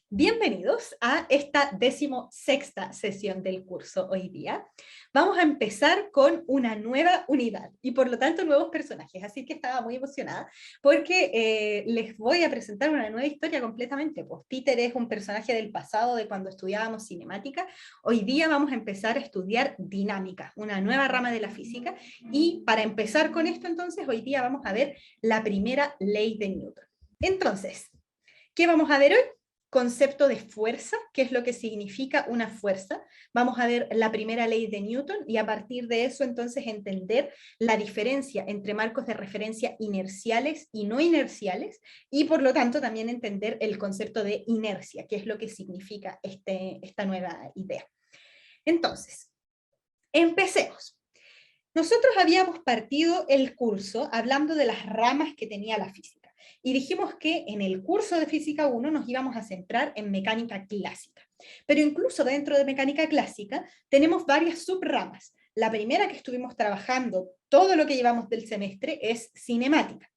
Bienvenidos a esta 16ª sesión del curso hoy día. Vamos a empezar con una nueva unidad y por lo tanto nuevos personajes, así que estaba muy emocionada porque les voy a presentar una nueva historia completamente. Pues Peter es un personaje del pasado de cuando estudiábamos cinemática. Hoy día vamos a empezar a estudiar dinámica, una nueva rama de la física, y para empezar con esto entonces hoy día vamos a ver la primera ley de Newton. Entonces, ¿qué vamos a ver hoy? Concepto de fuerza, qué es lo que significa una fuerza. Vamos a ver la primera ley de Newton y a partir de eso entonces entender la diferencia entre marcos de referencia inerciales y no inerciales y por lo tanto también entender el concepto de inercia, qué es lo que significa esta nueva idea. Entonces, empecemos. Nosotros habíamos partido el curso hablando de las ramas que tenía la física y dijimos que en el curso de Física 1 nos íbamos a centrar en mecánica clásica. Pero incluso dentro de mecánica clásica tenemos varias subramas. La primera que estuvimos trabajando todo lo que llevamos del semestre es cinemática.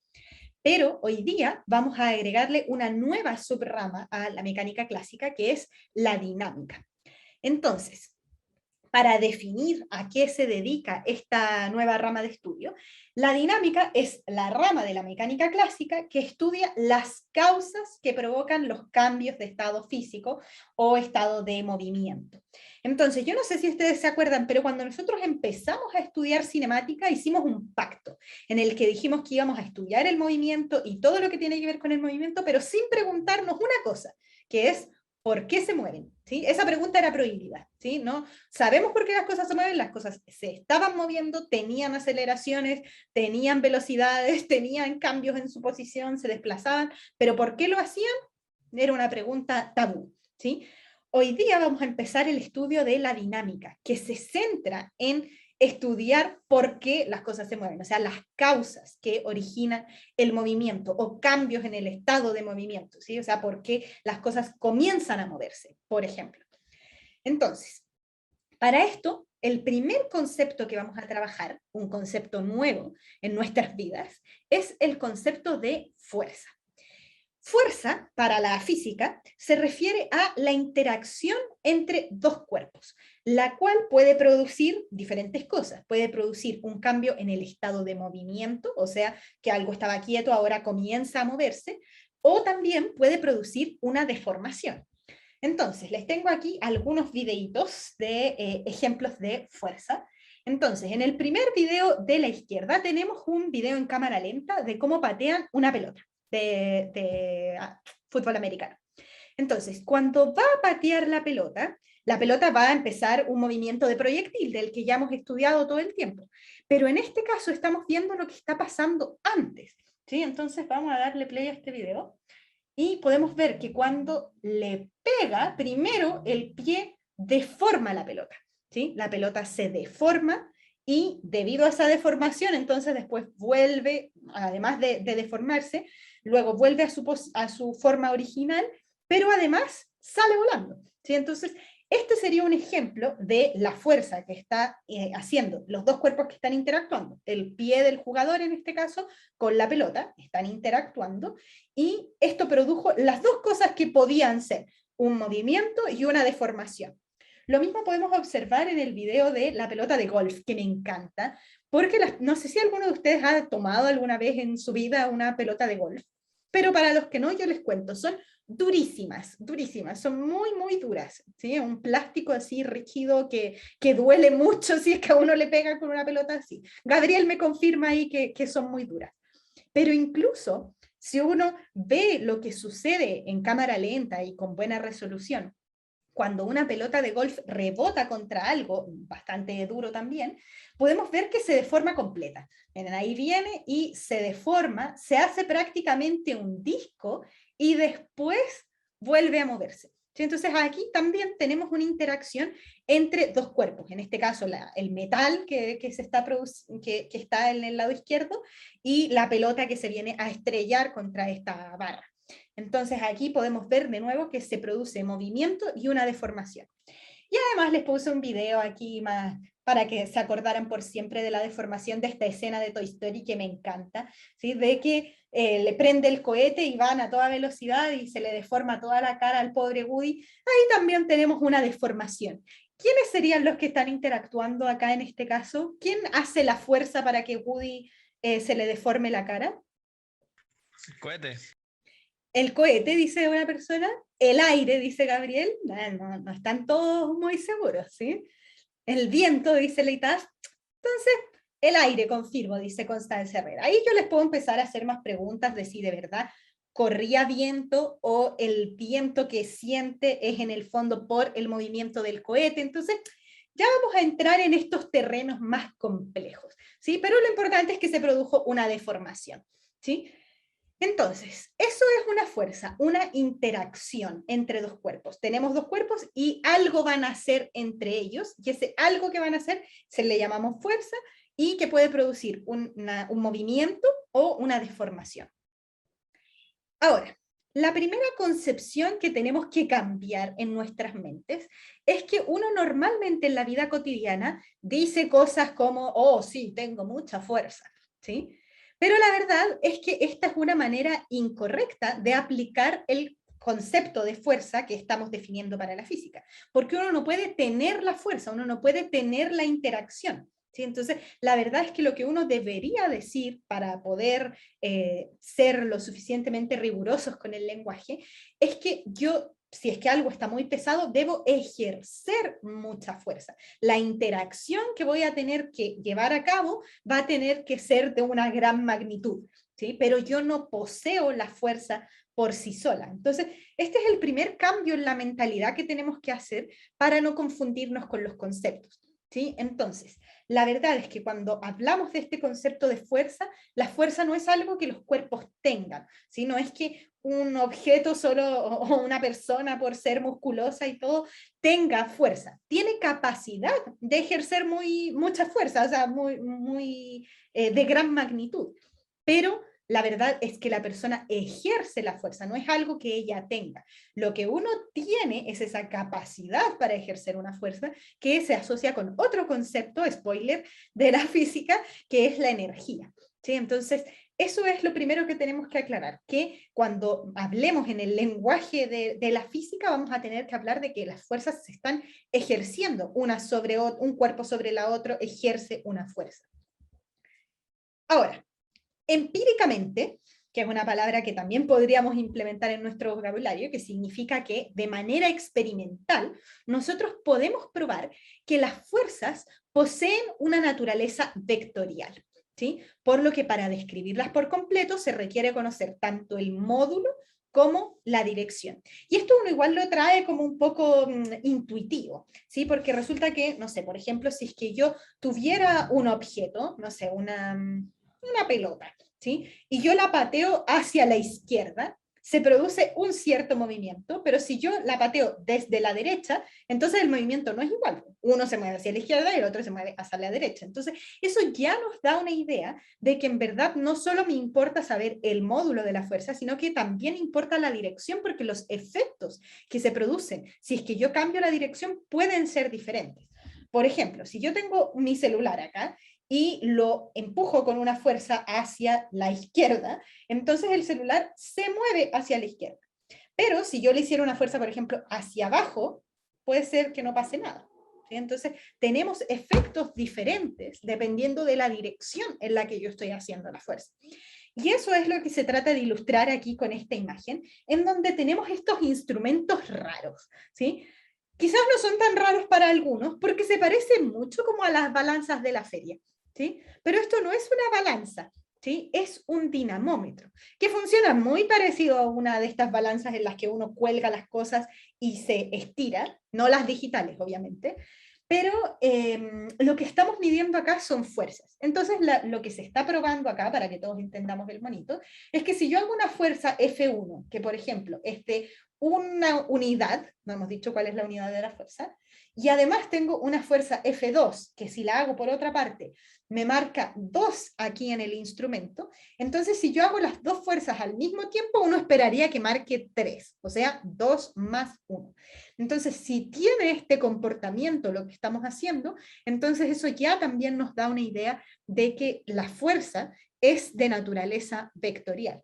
Pero hoy día vamos a agregarle una nueva subrama a la mecánica clásica que es la dinámica. Entonces, para definir a qué se dedica esta nueva rama de estudio, la dinámica es la rama de la mecánica clásica que estudia las causas que provocan los cambios de estado físico o estado de movimiento. Entonces, yo no sé si ustedes se acuerdan, pero cuando nosotros empezamos a estudiar cinemática, hicimos un pacto en el que dijimos que íbamos a estudiar el movimiento y todo lo que tiene que ver con el movimiento, pero sin preguntarnos una cosa, que es ¿por qué se mueven? ¿Sí? Esa pregunta era prohibida, ¿sí? ¿No? Sabemos por qué las cosas se mueven, las cosas se estaban moviendo, tenían aceleraciones, tenían velocidades, tenían cambios en su posición, se desplazaban, pero ¿por qué lo hacían? Era una pregunta tabú, ¿sí? Hoy día vamos a empezar el estudio de la dinámica, que se centra en estudiar por qué las cosas se mueven, o sea, las causas que originan el movimiento o cambios en el estado de movimiento, ¿sí? O sea, por qué las cosas comienzan a moverse, por ejemplo. Entonces, para esto, el primer concepto que vamos a trabajar, un concepto nuevo en nuestras vidas, es el concepto de fuerza. Fuerza, para la física, se refiere a la interacción entre dos cuerpos, la cual puede producir diferentes cosas. Puede producir un cambio en el estado de movimiento, o sea, que algo estaba quieto, ahora comienza a moverse, o también puede producir una deformación. Entonces, les tengo aquí algunos videitos de ejemplos de fuerza. Entonces, en el primer video de la izquierda tenemos un video en cámara lenta de cómo patean una pelota de fútbol americano. Entonces, cuando va a patear la pelota va a empezar un movimiento de proyectil del que ya hemos estudiado todo el tiempo. Pero en este caso estamos viendo lo que está pasando antes, ¿sí? Entonces vamos a darle play a este video y podemos ver que cuando le pega, primero el pie deforma la pelota, ¿sí? La pelota se deforma y debido a esa deformación, entonces después vuelve, además de deformarse, luego vuelve a su forma original, pero además sale volando, ¿sí? Entonces, este sería un ejemplo de la fuerza que está haciendo los dos cuerpos que están interactuando. El pie del jugador, en este caso, con la pelota, están interactuando, y esto produjo las dos cosas que podían ser, un movimiento y una deformación. Lo mismo podemos observar en el video de la pelota de golf, que me encanta, porque no sé si alguno de ustedes ha tomado alguna vez en su vida una pelota de golf, pero para los que no, yo les cuento, son durísimas, durísimas, son muy, muy duras, ¿sí? Un plástico así rígido que duele mucho si es que a uno le pega con una pelota así. Gabriel me confirma ahí que son muy duras. Pero incluso si uno ve lo que sucede en cámara lenta y con buena resolución, cuando una pelota de golf rebota contra algo bastante duro también, podemos ver que se deforma completa. Miren, ahí viene y se deforma, se hace prácticamente un disco y después vuelve a moverse. ¿Sí? Entonces aquí también tenemos una interacción entre dos cuerpos, en este caso el metal que está en el lado izquierdo y la pelota que se viene a estrellar contra esta barra. Entonces aquí podemos ver de nuevo que se produce movimiento y una deformación. Y además les puse un video aquí más para que se acordaran por siempre de la deformación de esta escena de Toy Story que me encanta, ¿sí? De que le prende el cohete y van a toda velocidad y se le deforma toda la cara al pobre Woody, ahí también tenemos una deformación. ¿Quiénes serían los que están interactuando acá en este caso? ¿Quién hace la fuerza para que Woody se le deforme la cara? Cohete. El cohete, dice una persona, el aire, dice Gabriel, no están todos muy seguros, ¿sí? El viento, dice Leitas. Entonces, el aire, confirmo, dice Constanza Herrera. Ahí yo les puedo empezar a hacer más preguntas de si de verdad corría viento o el viento que siente es en el fondo por el movimiento del cohete. Entonces, ya vamos a entrar en estos terrenos más complejos, ¿sí? Pero lo importante es que se produjo una deformación, ¿sí? Entonces, eso es una fuerza, una interacción entre dos cuerpos. Tenemos dos cuerpos y algo van a hacer entre ellos, y ese algo que van a hacer se le llamamos fuerza y que puede producir un movimiento o una deformación. Ahora, la primera concepción que tenemos que cambiar en nuestras mentes es que uno normalmente en la vida cotidiana dice cosas como, oh, sí, tengo mucha fuerza, ¿sí? Pero la verdad es que esta es una manera incorrecta de aplicar el concepto de fuerza que estamos definiendo para la física, porque uno no puede tener la fuerza, uno no puede tener la interacción, ¿sí? Entonces, la verdad es que lo que uno debería decir para poder ser lo suficientemente rigurosos con el lenguaje es que yo, si es que algo está muy pesado, debo ejercer mucha fuerza. La interacción que voy a tener que llevar a cabo va a tener que ser de una gran magnitud, ¿sí? Pero yo no poseo la fuerza por sí sola. Entonces, este es el primer cambio en la mentalidad que tenemos que hacer para no confundirnos con los conceptos, ¿sí? Entonces, la verdad es que cuando hablamos de este concepto de fuerza, la fuerza no es algo que los cuerpos tengan, ¿sí? No es que un objeto solo o una persona por ser musculosa y todo tenga fuerza. Tiene capacidad de ejercer mucha fuerza, o sea, de gran magnitud. Pero la verdad es que la persona ejerce la fuerza, no es algo que ella tenga. Lo que uno tiene es esa capacidad para ejercer una fuerza que se asocia con otro concepto, spoiler, de la física, que es la energía, ¿sí? Entonces, eso es lo primero que tenemos que aclarar, que cuando hablemos en el lenguaje de la física vamos a tener que hablar de que las fuerzas se están ejerciendo, un cuerpo sobre la otra ejerce una fuerza. Ahora, empíricamente, que es una palabra que también podríamos implementar en nuestro vocabulario, que significa que de manera experimental nosotros podemos probar que las fuerzas poseen una naturaleza vectorial, ¿sí? Por lo que para describirlas por completo se requiere conocer tanto el módulo como la dirección. Y esto uno igual lo trae como un poco intuitivo, ¿sí? Porque resulta que, no sé, por ejemplo, si es que yo tuviera un objeto, no sé, una pelota, ¿sí? Y yo la pateo hacia la izquierda, se produce un cierto movimiento, pero si yo la pateo desde la derecha, entonces el movimiento no es igual. Uno se mueve hacia la izquierda y el otro se mueve hacia la derecha. Entonces, eso ya nos da una idea de que en verdad no solo me importa saber el módulo de la fuerza, sino que también importa la dirección, porque los efectos que se producen, si es que yo cambio la dirección, pueden ser diferentes. Por ejemplo, si yo tengo mi celular acá y lo empujo con una fuerza hacia la izquierda, entonces el celular se mueve hacia la izquierda. Pero si yo le hiciera una fuerza, por ejemplo, hacia abajo, puede ser que no pase nada. ¿Sí? Entonces, tenemos efectos diferentes dependiendo de la dirección en la que yo estoy haciendo la fuerza. Y eso es lo que se trata de ilustrar aquí con esta imagen, en donde tenemos estos instrumentos raros, ¿sí? Quizás no son tan raros para algunos, porque se parecen mucho como a las balanzas de la feria, ¿sí? Pero esto no es una balanza, ¿sí? Es un dinamómetro, que funciona muy parecido a una de estas balanzas en las que uno cuelga las cosas y se estira, no las digitales, obviamente, pero lo que estamos midiendo acá son fuerzas. Entonces, lo que se está probando acá, para que todos entendamos el monito, es que si yo hago una fuerza F1, que por ejemplo es de una unidad, no hemos dicho cuál es la unidad de la fuerza, y además tengo una fuerza F2, que si la hago por otra parte, me marca 2 aquí en el instrumento, entonces si yo hago las dos fuerzas al mismo tiempo, uno esperaría que marque 3, o sea, 2 más 1. Entonces, si tiene este comportamiento lo que estamos haciendo, entonces eso ya también nos da una idea de que la fuerza es de naturaleza vectorial.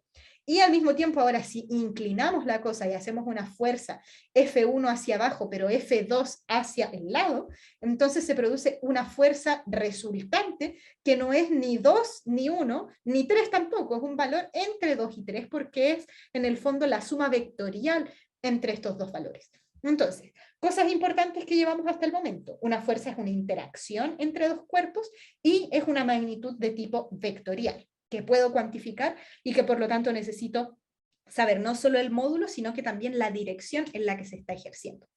Y al mismo tiempo, ahora si inclinamos la cosa y hacemos una fuerza F1 hacia abajo, pero F2 hacia el lado, entonces se produce una fuerza resultante que no es ni 2, ni 1, ni 3 tampoco, es un valor entre 2 y 3, porque es en el fondo la suma vectorial entre estos dos valores. Entonces, cosas importantes que llevamos hasta el momento. Una fuerza es una interacción entre dos cuerpos y es una magnitud de tipo vectorial, que puedo cuantificar y que por lo tanto necesito saber no solo el módulo, sino que también la dirección en la que se está ejerciendo.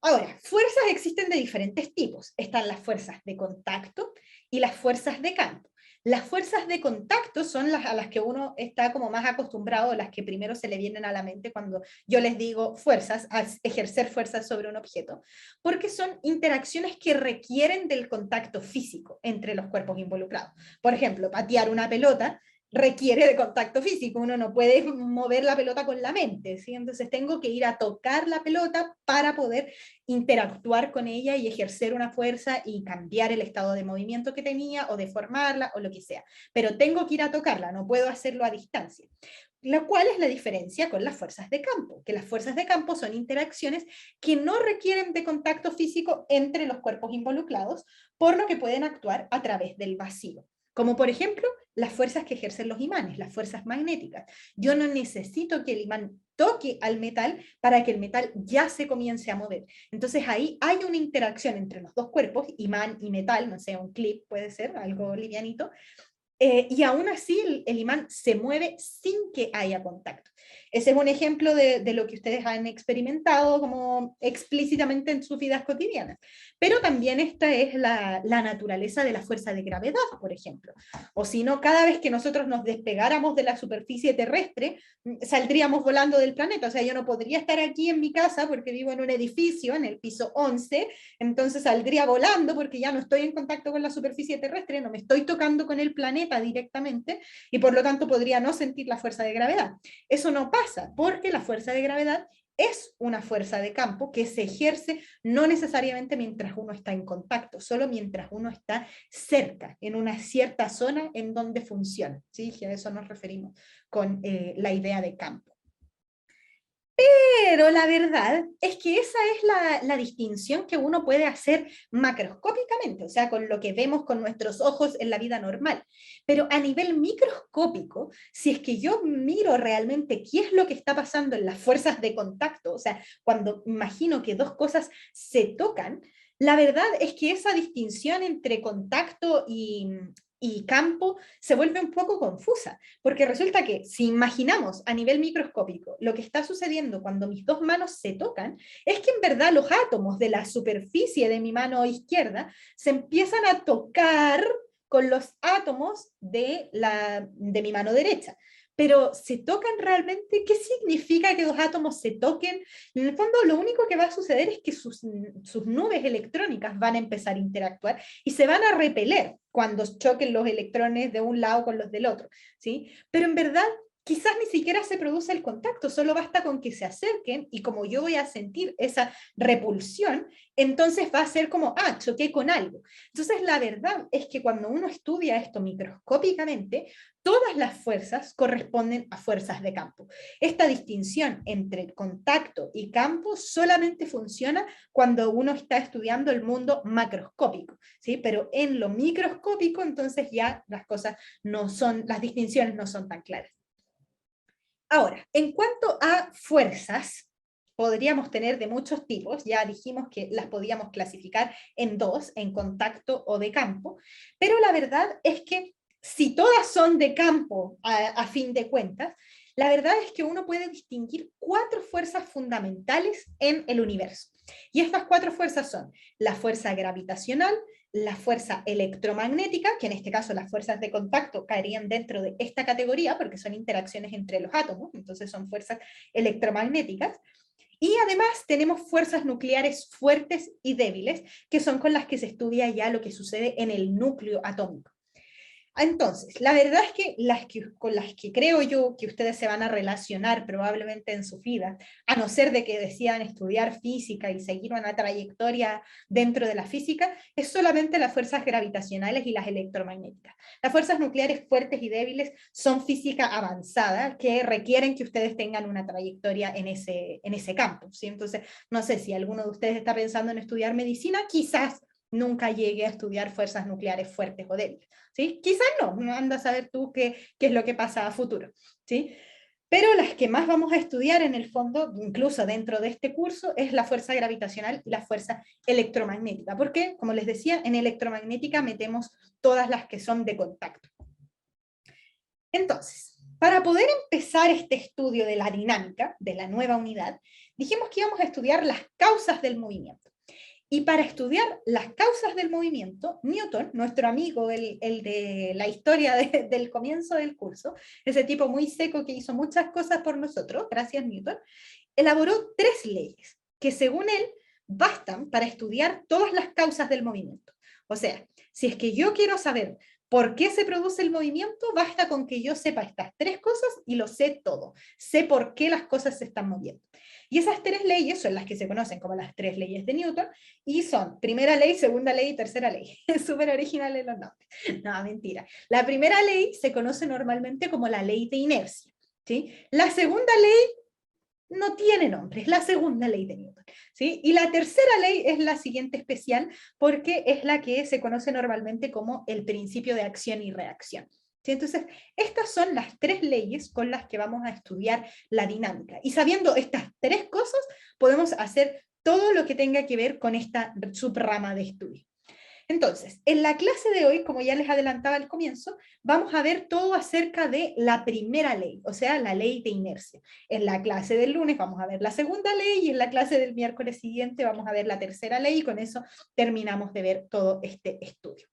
Ahora, fuerzas existen de diferentes tipos. Están las fuerzas de contacto y las fuerzas de campo. Las fuerzas de contacto son las a las que uno está como más acostumbrado, las que primero se le vienen a la mente cuando yo les digo fuerzas, a ejercer fuerzas sobre un objeto, porque son interacciones que requieren del contacto físico entre los cuerpos involucrados. Por ejemplo, patear una pelota requiere de contacto físico, uno no puede mover la pelota con la mente, ¿sí? Entonces tengo que ir a tocar la pelota para poder interactuar con ella y ejercer una fuerza y cambiar el estado de movimiento que tenía o deformarla o lo que sea. Pero tengo que ir a tocarla, no puedo hacerlo a distancia. La cual es la diferencia con las fuerzas de campo, que las fuerzas de campo son interacciones que no requieren de contacto físico entre los cuerpos involucrados, por lo que pueden actuar a través del vacío. Como por ejemplo, las fuerzas que ejercen los imanes, las fuerzas magnéticas. Yo no necesito que el imán toque al metal para que el metal ya se comience a mover. Entonces ahí hay una interacción entre los dos cuerpos, imán y metal, no sé, un clip puede ser, algo livianito, y aún así el imán se mueve sin que haya contacto. Ese es un ejemplo de lo que ustedes han experimentado como explícitamente en sus vidas cotidianas. Pero también esta es la naturaleza de la fuerza de gravedad, por ejemplo. O si no, cada vez que nosotros nos despegáramos de la superficie terrestre, saldríamos volando del planeta. O sea, yo no podría estar aquí en mi casa porque vivo en un edificio, en el piso 11, entonces saldría volando porque ya no estoy en contacto con la superficie terrestre, no me estoy tocando con el planeta directamente y por lo tanto podría no sentir la fuerza de gravedad. Eso no pasa porque la fuerza de gravedad es una fuerza de campo que se ejerce no necesariamente mientras uno está en contacto, solo mientras uno está cerca, en una cierta zona en donde funciona. ¿Sí? A eso nos referimos con la idea de campo. Pero la verdad es que esa es la distinción que uno puede hacer macroscópicamente, o sea, con lo que vemos con nuestros ojos en la vida normal. Pero a nivel microscópico, si es que yo miro realmente qué es lo que está pasando en las fuerzas de contacto, o sea, cuando imagino que dos cosas se tocan, la verdad es que esa distinción entre contacto y campo se vuelve un poco confusa, porque resulta que si imaginamos a nivel microscópico lo que está sucediendo cuando mis dos manos se tocan, es que en verdad los átomos de la superficie de mi mano izquierda se empiezan a tocar con los átomos de mi mano derecha. Pero ¿se tocan realmente? ¿Qué significa que dos átomos se toquen? En el fondo lo único que va a suceder es que sus nubes electrónicas van a empezar a interactuar y se van a repeler cuando choquen los electrones de un lado con los del otro, ¿sí? Pero en verdad quizás ni siquiera se produce el contacto, solo basta con que se acerquen y como yo voy a sentir esa repulsión, entonces va a ser como, choqué con algo. Entonces la verdad es que cuando uno estudia esto microscópicamente, todas las fuerzas corresponden a fuerzas de campo. Esta distinción entre contacto y campo solamente funciona cuando uno está estudiando el mundo macroscópico, ¿sí? Pero en lo microscópico entonces ya las cosas no son, las distinciones no son tan claras. Ahora, en cuanto a fuerzas, podríamos tener de muchos tipos, ya dijimos que las podíamos clasificar en dos, en contacto o de campo, pero la verdad es que si todas son de campo a fin de cuentas, la verdad es que uno puede distinguir 4 fuerzas fundamentales en el universo. Y estas 4 fuerzas son la fuerza gravitacional, la fuerza electromagnética, que en este caso las fuerzas de contacto caerían dentro de esta categoría porque son interacciones entre los átomos, entonces son fuerzas electromagnéticas, y además tenemos fuerzas nucleares fuertes y débiles, que son con las que se estudia ya lo que sucede en el núcleo atómico. Entonces, la verdad es que, con las que creo yo que ustedes se van a relacionar probablemente en su vida, a no ser de que decidan estudiar física y seguir una trayectoria dentro de la física, es solamente las fuerzas gravitacionales y las electromagnéticas. Las fuerzas nucleares fuertes y débiles son física avanzada que requieren que ustedes tengan una trayectoria en ese campo, ¿sí? Entonces, no sé si alguno de ustedes está pensando en estudiar medicina, quizás nunca llegue a estudiar fuerzas nucleares fuertes o débiles, ¿sí? Quizás no anda a saber tú qué es lo que pasa a futuro, ¿sí? Pero las que más vamos a estudiar en el fondo, incluso dentro de este curso, es la fuerza gravitacional y la fuerza electromagnética, porque, como les decía, en electromagnética metemos todas las que son de contacto. Entonces, para poder empezar este estudio de la dinámica, de la nueva unidad, dijimos que íbamos a estudiar las causas del movimiento. Y para estudiar las causas del movimiento, Newton, nuestro amigo, el de la historia del comienzo del curso, ese tipo muy seco que hizo muchas cosas por nosotros, gracias Newton, elaboró 3 leyes que según él bastan para estudiar todas las causas del movimiento. O sea, si es que yo quiero saber por qué se produce el movimiento, basta con que yo sepa estas 3 cosas y lo sé todo. Sé por qué las cosas se están moviendo. Y esas 3 leyes son las que se conocen como las 3 leyes de Newton, y son primera ley, segunda ley y tercera ley. Súper originales los nombres. No, mentira. La primera ley se conoce normalmente como la ley de inercia, ¿sí? La segunda ley no tiene nombre, es la segunda ley de Newton, ¿sí? Y la tercera ley es la siguiente especial, porque es la que se conoce normalmente como el principio de acción y reacción. ¿Sí? Entonces, estas son las 3 leyes con las que vamos a estudiar la dinámica. Y sabiendo estas 3 cosas, podemos hacer todo lo que tenga que ver con esta subrama de estudio. Entonces, en la clase de hoy, como ya les adelantaba al comienzo, vamos a ver todo acerca de la primera ley, o sea, la ley de inercia. En la clase del lunes vamos a ver la segunda ley y en la clase del miércoles siguiente vamos a ver la tercera ley y con eso terminamos de ver todo este estudio.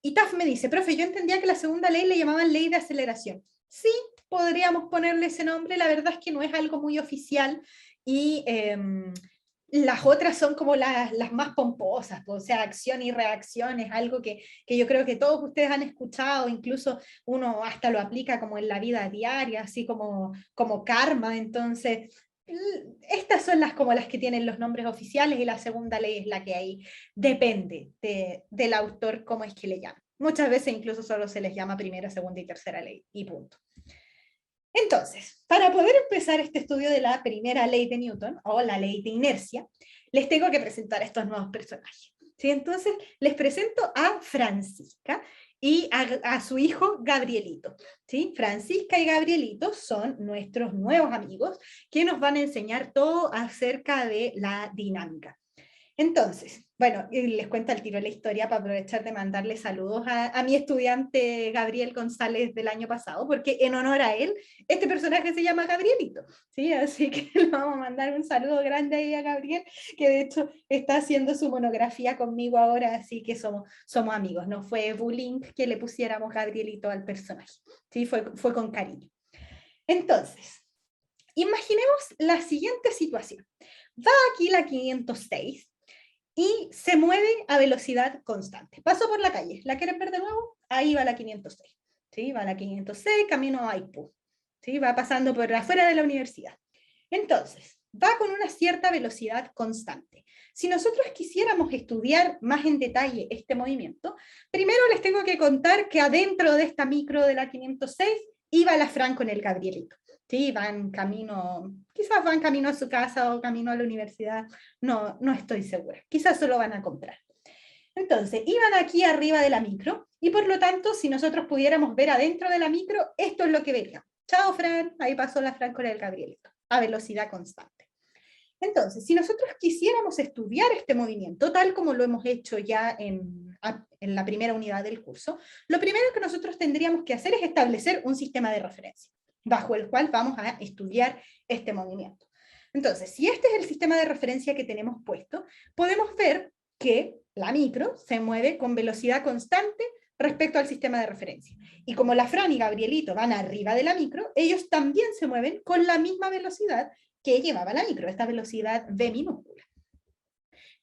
Y Taf me dice, profe, yo entendía que la segunda ley le llamaban ley de aceleración. Sí, podríamos ponerle ese nombre, la verdad es que no es algo muy oficial y las otras son como las más pomposas, o sea, acción y reacción es algo que yo creo que todos ustedes han escuchado, incluso uno hasta lo aplica como en la vida diaria, así como karma, entonces estas son como las que tienen los nombres oficiales y la segunda ley es la que ahí depende del autor cómo es que le llama. Muchas veces incluso solo se les llama primera, segunda y tercera ley y punto. Entonces, para poder empezar este estudio de la primera ley de Newton, o la ley de inercia, les tengo que presentar a estos nuevos personajes. ¿Sí? Entonces, les presento a Francisca y a su hijo Gabrielito. ¿Sí? Francisca y Gabrielito son nuestros nuevos amigos que nos van a enseñar todo acerca de la dinámica. Entonces, bueno, les cuento al tiro la historia para aprovechar de mandarle saludos a mi estudiante Gabriel González del año pasado, porque en honor a él, este personaje se llama Gabrielito, ¿sí? Así que le vamos a mandar un saludo grande ahí a Gabriel, que de hecho está haciendo su monografía conmigo ahora, así que somos amigos, no fue bullying que le pusiéramos Gabrielito al personaje, ¿sí? Fue con cariño. Entonces, imaginemos la siguiente situación. Va aquí la 506, y se mueve a velocidad constante. Paso por la calle, ¿la quieren ver de nuevo? Ahí va la 506, ¿sí? Va la 506, camino a Maipú, ¿sí? Va pasando por afuera de la universidad. Entonces, va con una cierta velocidad constante. Si nosotros quisiéramos estudiar más en detalle este movimiento, primero les tengo que contar que adentro de esta micro de la 506 iba la Fran con el Gabrielito. Sí, quizás van camino a su casa o camino a la universidad, no estoy segura, quizás solo van a comprar. Entonces, iban aquí arriba de la micro, y por lo tanto, si nosotros pudiéramos ver adentro de la micro, esto es lo que veríamos. Chao, Fran, ahí pasó la Fran con el Gabrielito, a velocidad constante. Entonces, si nosotros quisiéramos estudiar este movimiento, tal como lo hemos hecho ya en la primera unidad del curso, lo primero que nosotros tendríamos que hacer es establecer un sistema de referencia, bajo el cual vamos a estudiar este movimiento. Entonces, si este es el sistema de referencia que tenemos puesto, podemos ver que la micro se mueve con velocidad constante respecto al sistema de referencia. Y como la Fran y Gabrielito van arriba de la micro, ellos también se mueven con la misma velocidad que llevaba la micro, esta velocidad v minúscula.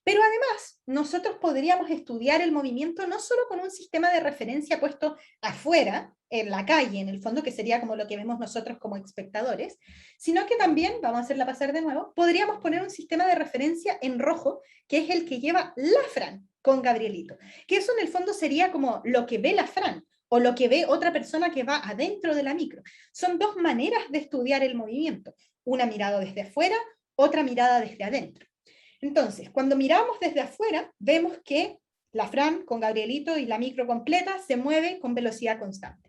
Pero además, nosotros podríamos estudiar el movimiento no solo con un sistema de referencia puesto afuera, en la calle, en el fondo, que sería como lo que vemos nosotros como espectadores, sino que también, vamos a hacerla pasar de nuevo, podríamos poner un sistema de referencia en rojo, que es el que lleva la Fran con Gabrielito, que eso en el fondo sería como lo que ve la Fran, o lo que ve otra persona que va adentro de la micro. Son dos maneras de estudiar el movimiento, una mirada desde afuera, otra mirada desde adentro. Entonces, cuando miramos desde afuera, vemos que la Fran con Gabrielito y la micro completa se mueve con velocidad constante.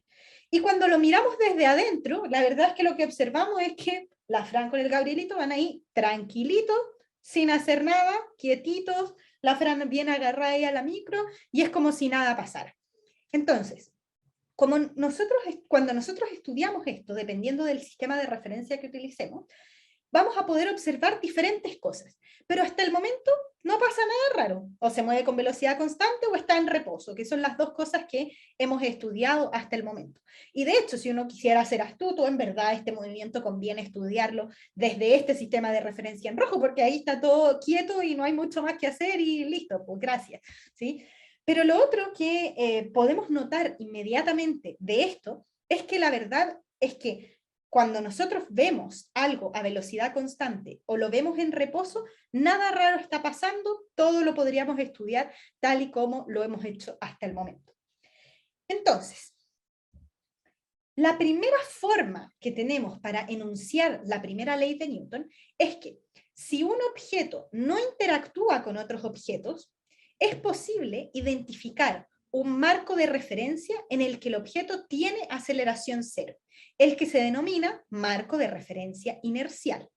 Y cuando lo miramos desde adentro, la verdad es que lo que observamos es que la Fran con el Gabrielito van ahí tranquilitos, sin hacer nada, quietitos, la Fran bien agarrada ahí a la micro, y es como si nada pasara. Entonces, cuando nosotros estudiamos esto, dependiendo del sistema de referencia que utilicemos, vamos a poder observar diferentes cosas, pero hasta el momento no pasa nada raro, o se mueve con velocidad constante o está en reposo, que son las dos cosas que hemos estudiado hasta el momento. Y de hecho, si uno quisiera ser astuto, en verdad este movimiento conviene estudiarlo desde este sistema de referencia en rojo, porque ahí está todo quieto y no hay mucho más que hacer y listo, pues gracias, ¿sí? Pero lo otro que podemos notar inmediatamente de esto es que la verdad es que cuando nosotros vemos algo a velocidad constante o lo vemos en reposo, nada raro está pasando, todo lo podríamos estudiar tal y como lo hemos hecho hasta el momento. Entonces, la primera forma que tenemos para enunciar la primera ley de Newton es que si un objeto no interactúa con otros objetos, es posible identificar un marco de referencia en el que el objeto tiene aceleración cero, el que se denomina marco de referencia inercial.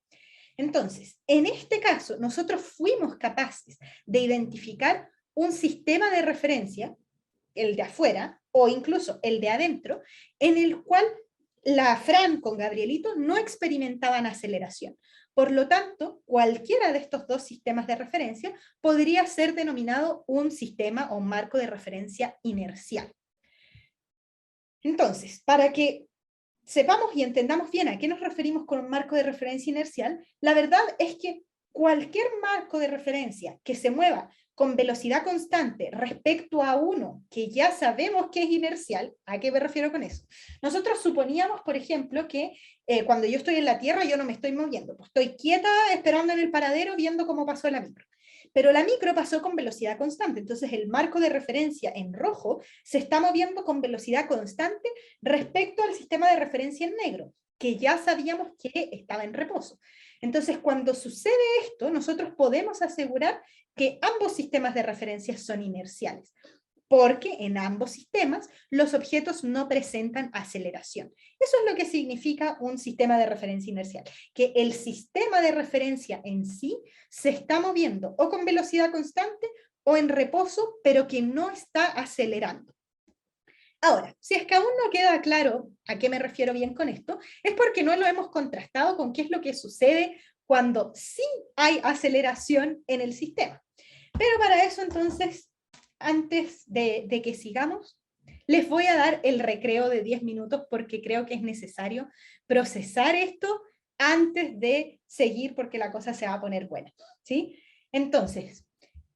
Entonces, en este caso, nosotros fuimos capaces de identificar un sistema de referencia, el de afuera, o incluso el de adentro, en el cual la Fran con Gabrielito no experimentaban aceleración. Por lo tanto, cualquiera de estos dos sistemas de referencia podría ser denominado un sistema o marco de referencia inercial. Entonces, para que sepamos y entendamos bien a qué nos referimos con un marco de referencia inercial, la verdad es que cualquier marco de referencia que se mueva con velocidad constante respecto a uno que ya sabemos que es inercial, ¿a qué me refiero con eso? Nosotros suponíamos, por ejemplo, que cuando yo estoy en la Tierra yo no me estoy moviendo, pues estoy quieta esperando en el paradero viendo cómo pasó la micro. Pero la micro pasó con velocidad constante, entonces el marco de referencia en rojo se está moviendo con velocidad constante respecto al sistema de referencia en negro, que ya sabíamos que estaba en reposo. Entonces, cuando sucede esto, nosotros podemos asegurar que ambos sistemas de referencia son inerciales, porque en ambos sistemas los objetos no presentan aceleración. Eso es lo que significa un sistema de referencia inercial, que el sistema de referencia en sí se está moviendo o con velocidad constante o en reposo, pero que no está acelerando. Ahora, si es que aún no queda claro a qué me refiero bien con esto, es porque no lo hemos contrastado con qué es lo que sucede cuando sí hay aceleración en el sistema. Pero para eso entonces, antes de que sigamos, les voy a dar el recreo de 10 minutos porque creo que es necesario procesar esto antes de seguir porque la cosa se va a poner buena, ¿sí? Entonces,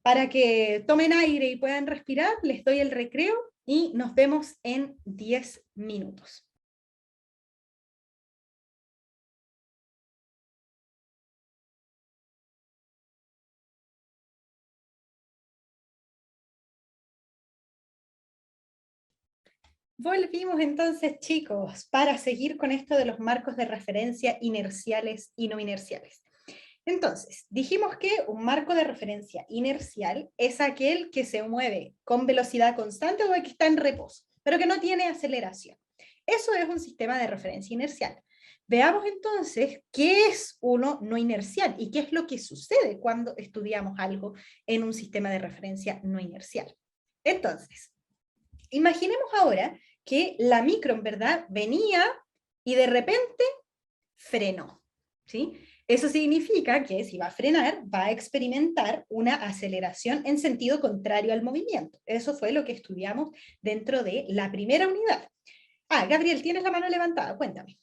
para que tomen aire y puedan respirar, les doy el recreo y nos vemos en 10 minutos. Volvimos entonces, chicos, para seguir con esto de los marcos de referencia inerciales y no inerciales. Entonces, dijimos que un marco de referencia inercial es aquel que se mueve con velocidad constante o que está en reposo, pero que no tiene aceleración. Eso es un sistema de referencia inercial. Veamos entonces qué es uno no inercial y qué es lo que sucede cuando estudiamos algo en un sistema de referencia no inercial. Entonces, imaginemos ahora que la micro en verdad venía y de repente frenó, ¿sí? Eso significa que si va a frenar, va a experimentar una aceleración en sentido contrario al movimiento. Eso fue lo que estudiamos dentro de la primera unidad. Ah, Gabriel, tienes la mano levantada, cuéntame.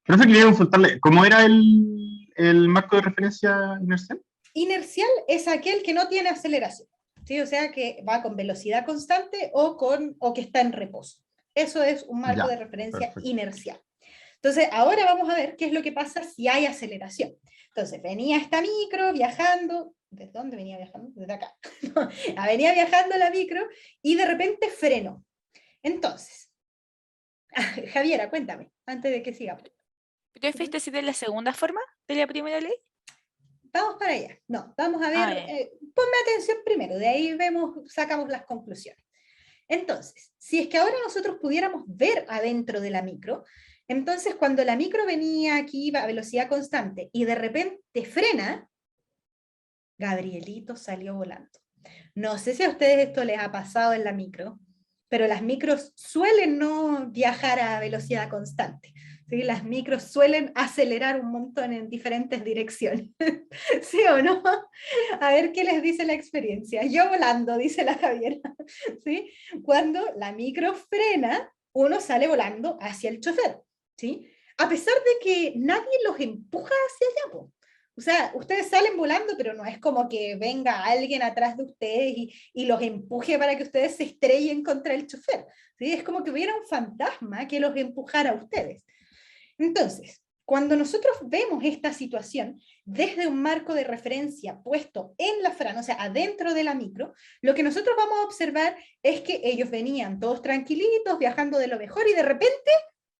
Profe, quería consultarle, ¿cómo era el marco de referencia inercial? inercial es aquel que no tiene aceleración, ¿sí? O sea, que va con velocidad constante o que está en reposo. Eso es un marco de Ya, referencia perfecto. inercial. Entonces, ahora vamos a ver qué es lo que pasa si hay aceleración. Entonces, venía esta micro viajando, ¿desde dónde venía viajando? Desde acá. Venía viajando la micro y de repente frenó. Entonces, Javiera, cuéntame, antes de que sigamos. ¿Pero fuiste así de la segunda forma de la primera ley? Vamos para allá. No, vamos a ver, Ya. ponme atención primero, de ahí vemos, sacamos las conclusiones. Entonces, si es que ahora nosotros pudiéramos ver adentro de la micro, entonces cuando la micro venía aquí a velocidad constante y de repente frena, Gabrielito salió volando. No sé si a ustedes esto les ha pasado en la micro, pero las micros suelen no viajar a velocidad constante. ¿Sí? Las micros suelen acelerar un montón en diferentes direcciones. ¿Sí o no? A ver qué les dice la experiencia. Yo volando, dice la Javiera. ¿Sí? Cuando la micro frena, uno sale volando hacia el chofer. ¿Sí? A pesar de que nadie los empuja hacia allá, po. O sea, ustedes salen volando, pero no es como que venga alguien atrás de ustedes y los empuje para que ustedes se estrellen contra el chofer. ¿Sí? Es como que hubiera un fantasma que los empujara a ustedes. Entonces, cuando nosotros vemos esta situación desde un marco de referencia puesto en la franja, o sea, adentro de la micro, lo que nosotros vamos a observar es que ellos venían todos tranquilitos, viajando de lo mejor, y de repente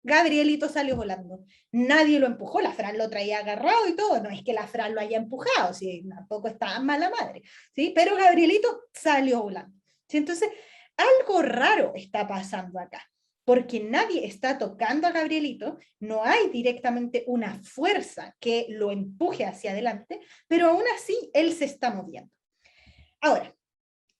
Gabrielito salió volando. Nadie lo empujó, la Fran lo traía agarrado y todo, no es que la Fran lo haya empujado, ¿sí? Tampoco estaba mala madre, ¿sí? Pero Gabrielito salió volando. ¿Sí? Entonces, algo raro está pasando acá, porque nadie está tocando a Gabrielito, no hay directamente una fuerza que lo empuje hacia adelante, pero aún así él se está moviendo. Ahora,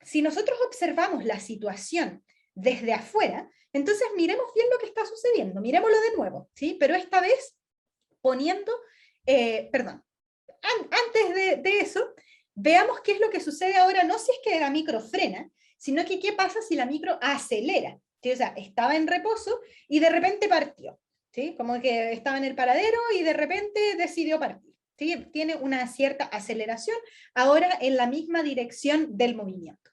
si nosotros observamos la situación desde afuera, entonces miremos bien lo que está sucediendo, miremoslo de nuevo, ¿sí? Pero esta vez poniendo, antes de eso, veamos qué es lo que sucede ahora, no si es que la micro frena, sino que qué pasa si la micro acelera. ¿Sí? O sea, estaba en reposo y de repente partió, ¿sí? Como que estaba en el paradero y de repente decidió partir. ¿Sí? Tiene una cierta aceleración ahora en la misma dirección del movimiento.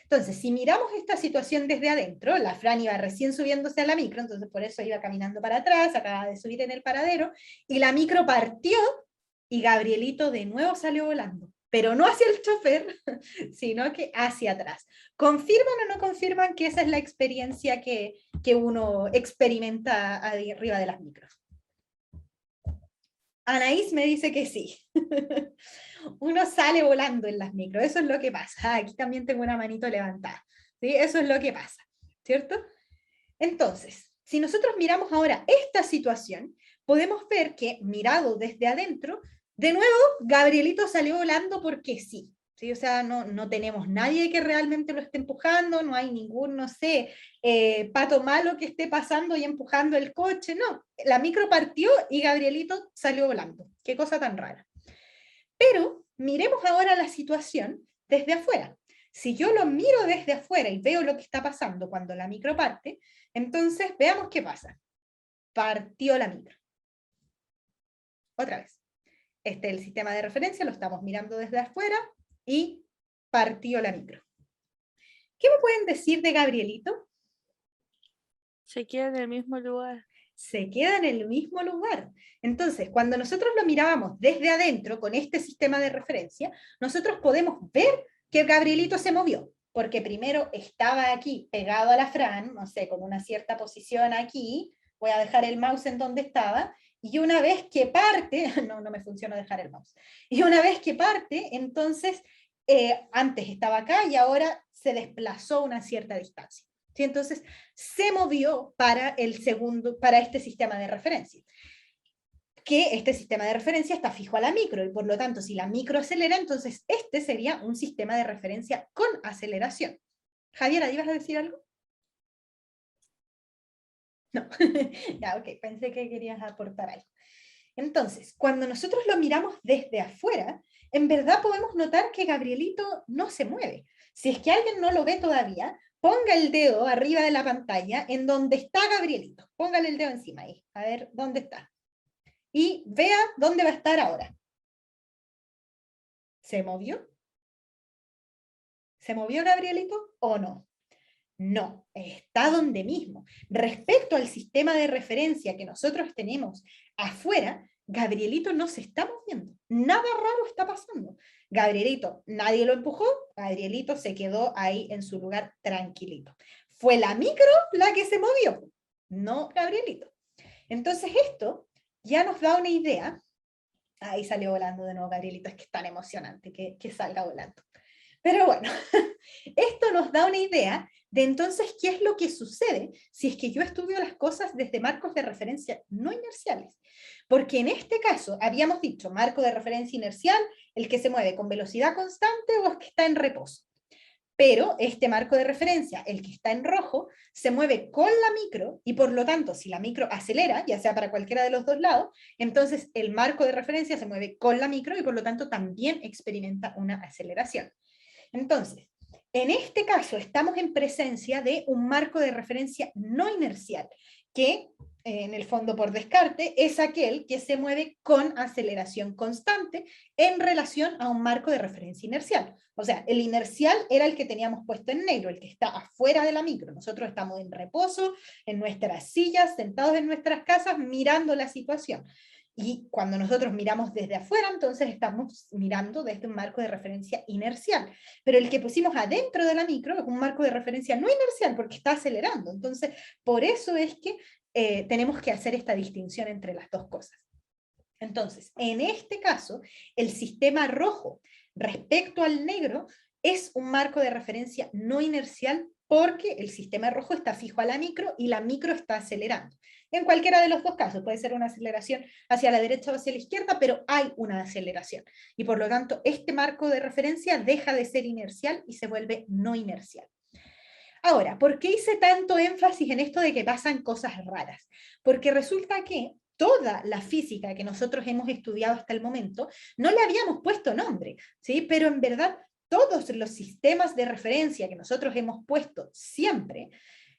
Entonces, si miramos esta situación desde adentro, la Fran iba recién subiéndose a la micro, entonces por eso iba caminando para atrás, acaba de subir en el paradero, y la micro partió y Gabrielito de nuevo salió volando, pero no hacia el chofer, sino que hacia atrás. ¿Confirman o no confirman que esa es la experiencia que uno experimenta arriba de las micros? Anaís me dice que sí. Uno sale volando en las micros, eso es lo que pasa. Aquí también tengo una manito levantada. ¿Sí? Eso es lo que pasa, ¿cierto? Entonces, si nosotros miramos ahora esta situación, podemos ver que, mirado desde adentro, de nuevo, Gabrielito salió volando porque sí. ¿Sí? O sea, no tenemos nadie que realmente lo esté empujando, no hay ningún, no sé, pato malo que esté pasando y empujando el coche, no. La micro partió y Gabrielito salió volando. Qué cosa tan rara. Pero miremos ahora la situación desde afuera. Si yo lo miro desde afuera y veo lo que está pasando cuando la micro parte, entonces veamos qué pasa. Partió la micro. Otra vez. Este es el sistema de referencia, lo estamos mirando desde afuera y partió la micro. ¿Qué me pueden decir de Gabrielito? Se queda en el mismo lugar. Se queda en el mismo lugar. Entonces, cuando nosotros lo mirábamos desde adentro con este sistema de referencia, nosotros podemos ver que Gabrielito se movió, porque primero estaba aquí pegado a la Fran, no sé, con una cierta posición aquí, voy a dejar el mouse en donde estaba, y una vez que parte, no me funciona dejar el mouse, y una vez que parte, entonces, antes estaba acá y ahora se desplazó una cierta distancia. ¿Sí? Entonces, se movió para este sistema de referencia. Que este sistema de referencia está fijo a la micro, y por lo tanto, si la micro acelera, entonces este sería un sistema de referencia con aceleración. Javiera, ¿ibas a decir algo? No. Ya, ok, pensé que querías aportar algo. Entonces, cuando nosotros lo miramos desde afuera, en verdad podemos notar que Gabrielito no se mueve. Si es que alguien no lo ve todavía, ponga el dedo arriba de la pantalla en donde está Gabrielito. Póngale el dedo encima ahí, a ver dónde está. Y vea dónde va a estar ahora. ¿Se movió? ¿Se movió Gabrielito o no? No, está donde mismo. Respecto al sistema de referencia que nosotros tenemos afuera, Gabrielito no se está moviendo. Nada raro está pasando. Gabrielito, nadie lo empujó, Gabrielito se quedó ahí en su lugar tranquilito. Fue la micro la que se movió, no Gabrielito. Entonces esto ya nos da una idea. Ahí salió volando de nuevo Gabrielito, es que es tan emocionante que salga volando. Pero bueno, esto nos da una idea de entonces qué es lo que sucede si es que yo estudio las cosas desde marcos de referencia no inerciales. Porque en este caso habíamos dicho marco de referencia inercial, el que se mueve con velocidad constante o el que está en reposo. Pero este marco de referencia, el que está en rojo, se mueve con la micro y por lo tanto, si la micro acelera, ya sea para cualquiera de los dos lados, entonces el marco de referencia se mueve con la micro y por lo tanto también experimenta una aceleración. Entonces, en este caso estamos en presencia de un marco de referencia no inercial, que en el fondo por descarte es aquel que se mueve con aceleración constante en relación a un marco de referencia inercial. O sea, el inercial era el que teníamos puesto en negro, el que está afuera de la micro. Nosotros estamos en reposo, en nuestras sillas, sentados en nuestras casas, mirando la situación. Y cuando nosotros miramos desde afuera, entonces estamos mirando desde un marco de referencia inercial. Pero el que pusimos adentro de la micro es un marco de referencia no inercial, porque está acelerando. Entonces, por eso es que tenemos que hacer esta distinción entre las dos cosas. Entonces, en este caso, el sistema rojo respecto al negro es un marco de referencia no inercial porque el sistema rojo está fijo a la micro y la micro está acelerando. En cualquiera de los dos casos, puede ser una aceleración hacia la derecha o hacia la izquierda, pero hay una aceleración. Y por lo tanto, este marco de referencia deja de ser inercial y se vuelve no inercial. Ahora, ¿por qué hice tanto énfasis en esto de que pasan cosas raras? Porque resulta que toda la física que nosotros hemos estudiado hasta el momento no le habíamos puesto nombre, ¿sí? Pero en verdad todos los sistemas de referencia que nosotros hemos puesto siempre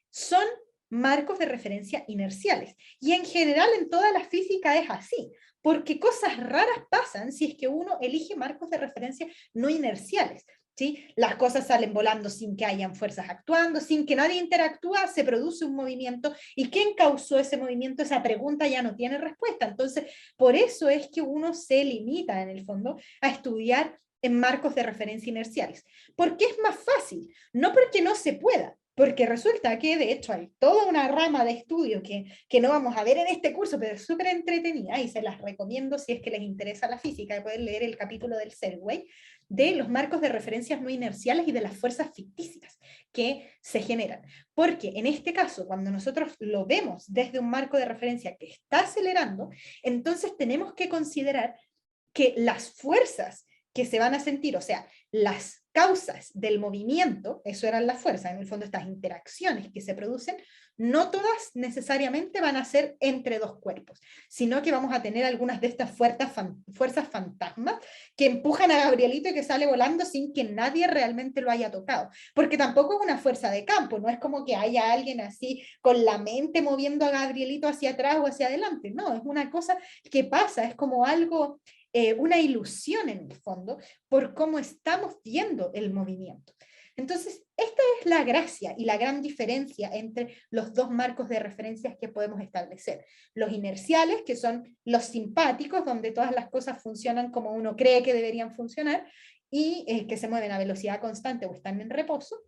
son marcos de referencia inerciales. Y en general en toda la física es así, porque cosas raras pasan si es que uno elige marcos de referencia no inerciales. ¿Sí? Las cosas salen volando sin que hayan fuerzas actuando, sin que nadie interactúa, se produce un movimiento, y ¿quién causó ese movimiento? Esa pregunta ya no tiene respuesta. Entonces, por eso es que uno se limita, en el fondo, a estudiar en marcos de referencia inerciales. ¿Por qué es más fácil? No porque no se pueda, porque resulta que de hecho hay toda una rama de estudio que no vamos a ver en este curso, pero es súper entretenida y se las recomiendo si es que les interesa la física, pueden leer el capítulo del Selway, de los marcos de referencias no inerciales y de las fuerzas ficticias que se generan. Porque en este caso, cuando nosotros lo vemos desde un marco de referencia que está acelerando, entonces tenemos que considerar que las fuerzas que se van a sentir, o sea, las causas del movimiento, eso eran las fuerzas, en el fondo estas interacciones que se producen, no todas necesariamente van a ser entre dos cuerpos, sino que vamos a tener algunas de estas fuerzas fantasmas que empujan a Gabrielito y que sale volando sin que nadie realmente lo haya tocado, porque tampoco es una fuerza de campo, no es como que haya alguien así con la mente moviendo a Gabrielito hacia atrás o hacia adelante, no, es una cosa que pasa, es como algo una ilusión en el fondo por cómo estamos viendo el movimiento. Entonces, esta es la gracia y la gran diferencia entre los dos marcos de referencias que podemos establecer. Los inerciales, que son los simpáticos, donde todas las cosas funcionan como uno cree que deberían funcionar, y que se mueven a velocidad constante o están en reposo,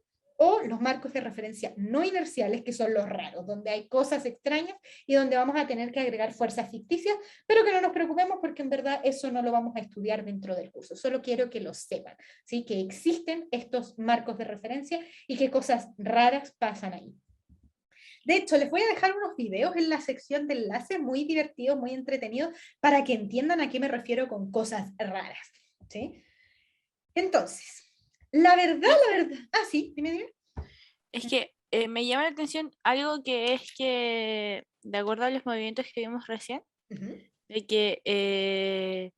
o los marcos de referencia no inerciales, que son los raros, donde hay cosas extrañas y donde vamos a tener que agregar fuerzas ficticias, pero que no nos preocupemos porque en verdad eso no lo vamos a estudiar dentro del curso. Solo quiero que lo sepan, ¿sí? Que existen estos marcos de referencia y que cosas raras pasan ahí. De hecho, les voy a dejar unos videos en la sección de enlaces muy divertidos, muy entretenidos, para que entiendan a qué me refiero con cosas raras, ¿sí? Entonces, la verdad, sí, dime. Es que me llama la atención algo que es que, de acuerdo a los movimientos que vimos recién, de que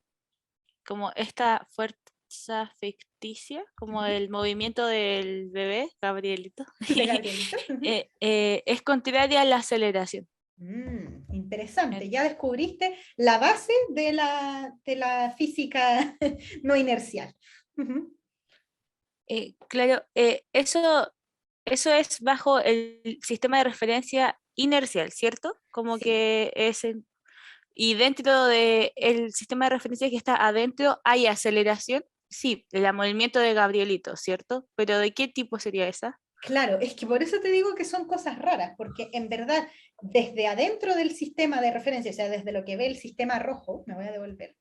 como esta fuerza ficticia, como el movimiento del bebé, Gabrielito, De Gabrielito. es contraria a la aceleración. Interesante, ya descubriste la base de la física no inercial. Claro, eso es bajo el sistema de referencia inercial, ¿cierto? Como Sí. que y dentro del sistema de referencia que está adentro hay aceleración. Sí, el movimiento de Gabrielito, ¿cierto? Pero ¿de qué tipo sería esa? Claro, es que por eso te digo que son cosas raras, porque en verdad, desde adentro del sistema de referencia, o sea, desde lo que ve el sistema rojo, me voy a devolver,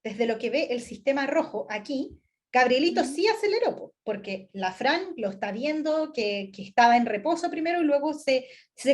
desde lo que ve el sistema rojo aquí, Gabrielito Ujú. sí aceleró, porque la Fran lo está viendo que estaba en reposo primero y luego se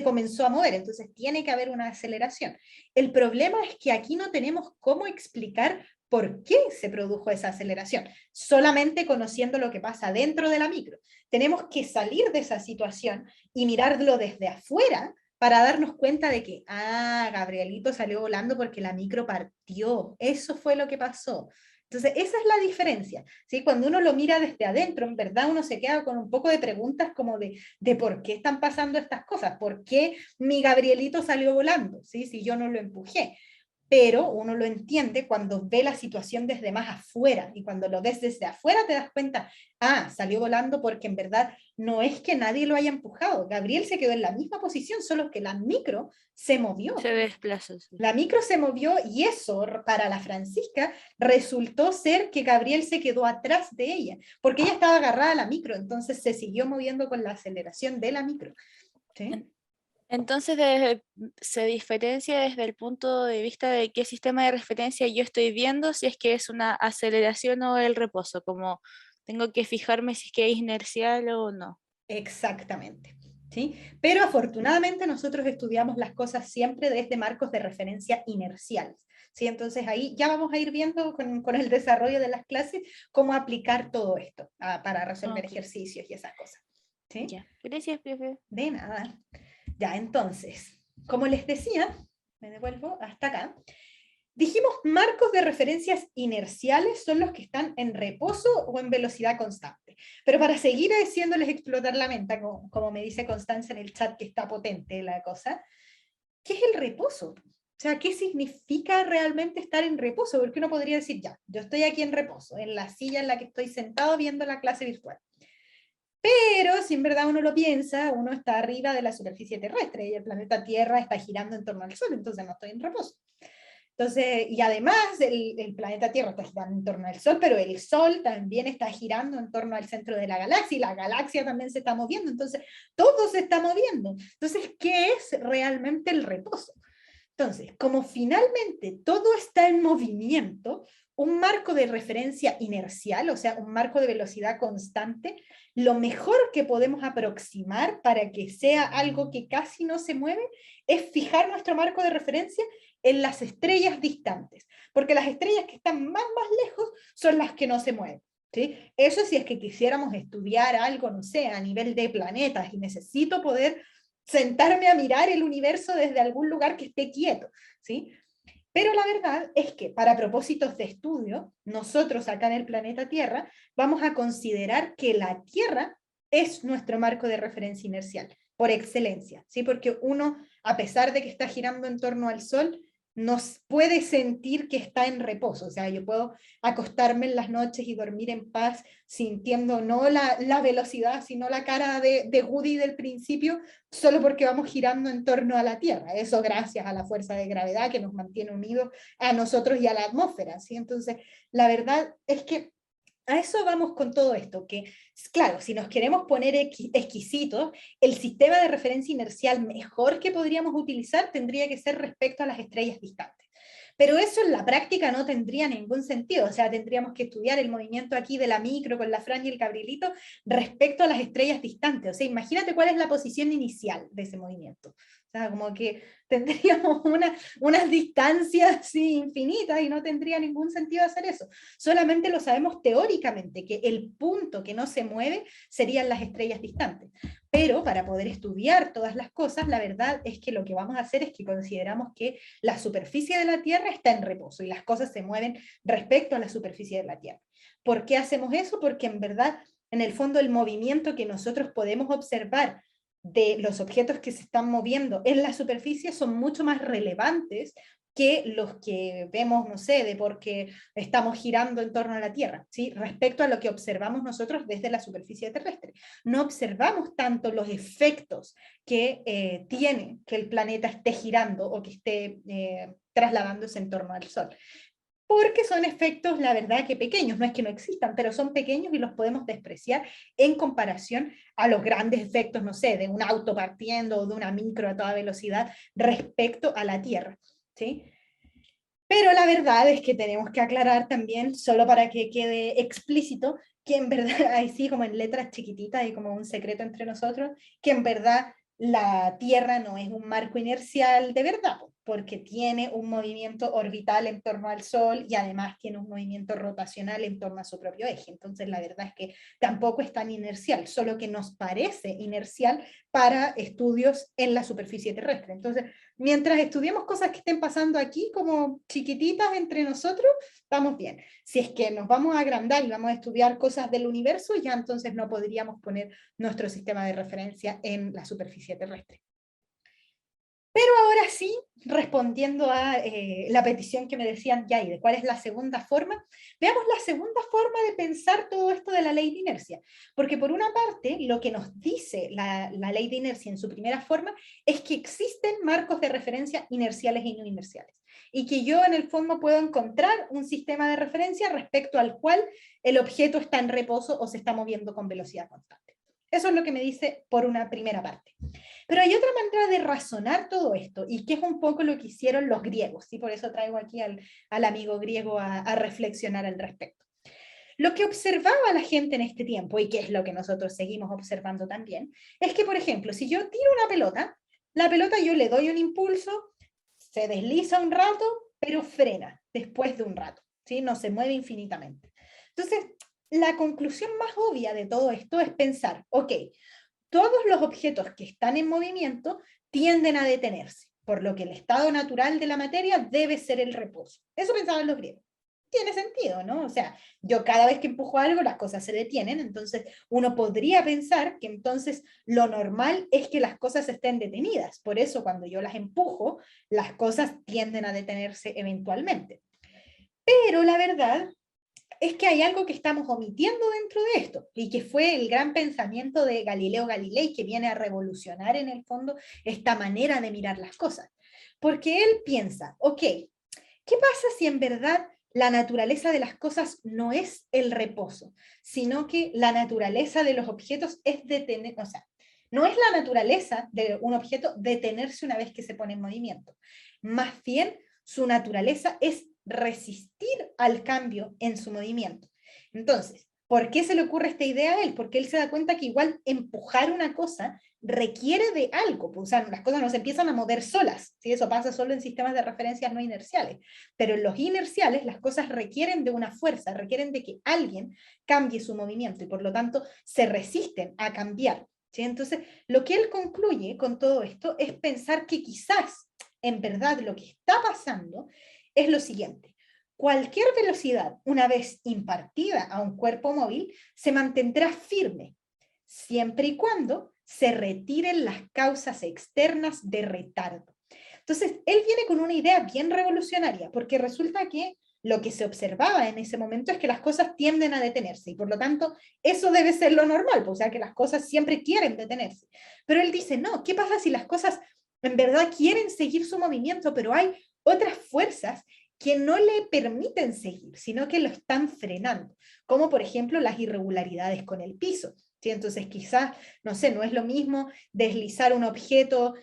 comenzó a mover, entonces tiene que haber una aceleración. El problema es que aquí no tenemos cómo explicar por qué se produjo esa aceleración, solamente conociendo lo que pasa dentro de la micro. Tenemos que salir de esa situación y mirarlo desde afuera para darnos cuenta de que, Gabrielito salió volando porque la micro partió. Eso fue lo que pasó. Entonces, esa es la diferencia. ¿Sí? Cuando uno lo mira desde adentro, en verdad uno se queda con un poco de preguntas como de por qué están pasando estas cosas, por qué mi Gabrielito salió volando, ¿sí? Si yo no lo empujé. Pero uno lo entiende cuando ve la situación desde más afuera, y cuando lo ves desde afuera te das cuenta, salió volando porque en verdad no es que nadie lo haya empujado, Gabriel se quedó en la misma posición, solo que la micro se movió. Se desplaza, sí. La micro se movió y eso para la Francisca resultó ser que Gabriel se quedó atrás de ella, porque ella estaba agarrada a la micro, entonces se siguió moviendo con la aceleración de la micro. ¿Sí? Entonces se diferencia desde el punto de vista de qué sistema de referencia yo estoy viendo, si es que es una aceleración o el reposo, como tengo que fijarme si es que es inercial o no. Exactamente. ¿Sí? Pero afortunadamente nosotros estudiamos las cosas siempre desde marcos de referencia inerciales. ¿Sí? Entonces ahí ya vamos a ir viendo con el desarrollo de las clases cómo aplicar todo esto para resolver Ok, ejercicios y esas cosas. ¿Sí? ya. Gracias, profe. De nada. Ya, entonces, como les decía, me devuelvo hasta acá. Dijimos, marcos de referencias inerciales son los que están en reposo o en velocidad constante. Pero para seguir haciéndoles explotar la mente, como me dice Constanza en el chat que está potente la cosa, ¿qué es el reposo? O sea, ¿qué significa realmente estar en reposo? Porque uno podría decir, ya, yo estoy aquí en reposo, en la silla en la que estoy sentado viendo la clase virtual. Pero si en verdad uno lo piensa, uno está arriba de la superficie terrestre y el planeta Tierra está girando en torno al Sol, entonces no estoy en reposo. Entonces, y además el planeta Tierra está girando en torno al Sol, pero el Sol también está girando en torno al centro de la galaxia y la galaxia también se está moviendo, entonces todo se está moviendo. Entonces, ¿qué es realmente el reposo? Entonces, como finalmente todo está en movimiento, un marco de referencia inercial, o sea, un marco de velocidad constante, lo mejor que podemos aproximar para que sea algo que casi no se mueve es fijar nuestro marco de referencia en las estrellas distantes, porque las estrellas que están más lejos son las que no se mueven. ¿Sí? Eso si es que quisiéramos estudiar algo, no sé, a nivel de planetas y necesito poder sentarme a mirar el universo desde algún lugar que esté quieto, ¿sí? Pero la verdad es que para propósitos de estudio, nosotros acá en el planeta Tierra vamos a considerar que la Tierra es nuestro marco de referencia inercial, por excelencia, ¿sí? Porque uno, a pesar de que está girando en torno al Sol, nos puede sentir que está en reposo, o sea, yo puedo acostarme en las noches y dormir en paz, sintiendo no la velocidad, sino la cara de Woody del principio, solo porque vamos girando en torno a la Tierra, eso gracias a la fuerza de gravedad que nos mantiene unidos a nosotros y a la atmósfera, ¿sí? Entonces, la verdad es que a eso vamos con todo esto, que claro, si nos queremos poner exquisitos, el sistema de referencia inercial mejor que podríamos utilizar tendría que ser respecto a las estrellas distantes. Pero eso en la práctica no tendría ningún sentido, o sea, tendríamos que estudiar el movimiento aquí de la micro con la Fran y el Gabrielito respecto a las estrellas distantes, o sea, imagínate cuál es la posición inicial de ese movimiento. O sea, como que tendríamos unas distancias así infinitas y no tendría ningún sentido hacer eso. Solamente lo sabemos teóricamente, que el punto que no se mueve serían las estrellas distantes. Pero para poder estudiar todas las cosas, la verdad es que lo que vamos a hacer es que consideramos que la superficie de la Tierra está en reposo y las cosas se mueven respecto a la superficie de la Tierra. ¿Por qué hacemos eso? Porque en verdad, en el fondo, el movimiento que nosotros podemos observar de los objetos que se están moviendo en la superficie son mucho más relevantes que los que vemos, no sé, de porque estamos girando en torno a la Tierra, ¿sí? Respecto a lo que observamos nosotros desde la superficie terrestre. No observamos tanto los efectos que tiene que el planeta esté girando o que esté trasladándose en torno al Sol. Porque son efectos, la verdad, que pequeños, no es que no existan, pero son pequeños y los podemos despreciar en comparación a los grandes efectos, no sé, de un auto partiendo o de una micro a toda velocidad respecto a la Tierra, ¿sí? Pero la verdad es que tenemos que aclarar también, solo para que quede explícito, que en verdad, ahí sí, como en letras chiquititas y como un secreto entre nosotros, que en verdad la Tierra no es un marco inercial de verdad, porque tiene un movimiento orbital en torno al Sol y además tiene un movimiento rotacional en torno a su propio eje. Entonces la verdad es que tampoco es tan inercial, solo que nos parece inercial para estudios en la superficie terrestre. Entonces, mientras estudiemos cosas que estén pasando aquí como chiquititas entre nosotros, estamos bien. Si es que nos vamos a agrandar y vamos a estudiar cosas del universo, ya entonces no podríamos poner nuestro sistema de referencia en la superficie terrestre. Pero ahora sí, respondiendo a la petición que me decían ya, ¿y de cuál es la segunda forma? Veamos la segunda forma de pensar todo esto de la ley de inercia. Porque por una parte, lo que nos dice la ley de inercia en su primera forma es que existen marcos de referencia inerciales y no inerciales. Y que yo en el fondo puedo encontrar un sistema de referencia respecto al cual el objeto está en reposo o se está moviendo con velocidad constante. Eso es lo que me dice por una primera parte. Pero hay otra manera de razonar todo esto, y que es un poco lo que hicieron los griegos, y por eso traigo aquí al amigo griego a reflexionar al respecto. Lo que observaba la gente en este tiempo, y que es lo que nosotros seguimos observando también, es que, por ejemplo, si yo tiro una pelota, la pelota yo le doy un impulso, se desliza un rato, pero frena después de un rato, ¿sí? No se mueve infinitamente. Entonces, la conclusión más obvia de todo esto es pensar, ok, todos los objetos que están en movimiento tienden a detenerse, por lo que el estado natural de la materia debe ser el reposo. Eso pensaban los griegos. Tiene sentido, ¿no? O sea, yo cada vez que empujo algo, las cosas se detienen, entonces uno podría pensar que entonces lo normal es que las cosas estén detenidas. Por eso cuando yo las empujo, las cosas tienden a detenerse eventualmente. Pero la verdad es que hay algo que estamos omitiendo dentro de esto, y que fue el gran pensamiento de Galileo Galilei, que viene a revolucionar en el fondo esta manera de mirar las cosas. Porque él piensa, ok, ¿qué pasa si en verdad la naturaleza de las cosas no es el reposo, sino que la naturaleza de los objetos es detener, o sea, no es la naturaleza de un objeto detenerse una vez que se pone en movimiento, más bien su naturaleza es resistir al cambio en su movimiento. Entonces, ¿por qué se le ocurre esta idea a él? Porque él se da cuenta que igual empujar una cosa requiere de algo, pues, o sea, las cosas no se empiezan a mover solas, ¿sí? Eso pasa solo en sistemas de referencias no inerciales, pero en los inerciales las cosas requieren de una fuerza, requieren de que alguien cambie su movimiento y por lo tanto se resisten a cambiar, ¿sí? Entonces, lo que él concluye con todo esto es pensar que quizás en verdad lo que está pasando es lo siguiente: cualquier velocidad, una vez impartida a un cuerpo móvil, se mantendrá firme, siempre y cuando se retiren las causas externas de retardo. Entonces, él viene con una idea bien revolucionaria, porque resulta que lo que se observaba en ese momento es que las cosas tienden a detenerse, y por lo tanto, eso debe ser lo normal, o sea, que las cosas siempre quieren detenerse. Pero él dice, no, ¿qué pasa si las cosas en verdad quieren seguir su movimiento, pero hay otras fuerzas que no le permiten seguir, sino que lo están frenando, como por ejemplo las irregularidades con el piso? ¿Sí? Entonces quizás, no sé, no es lo mismo deslizar un objeto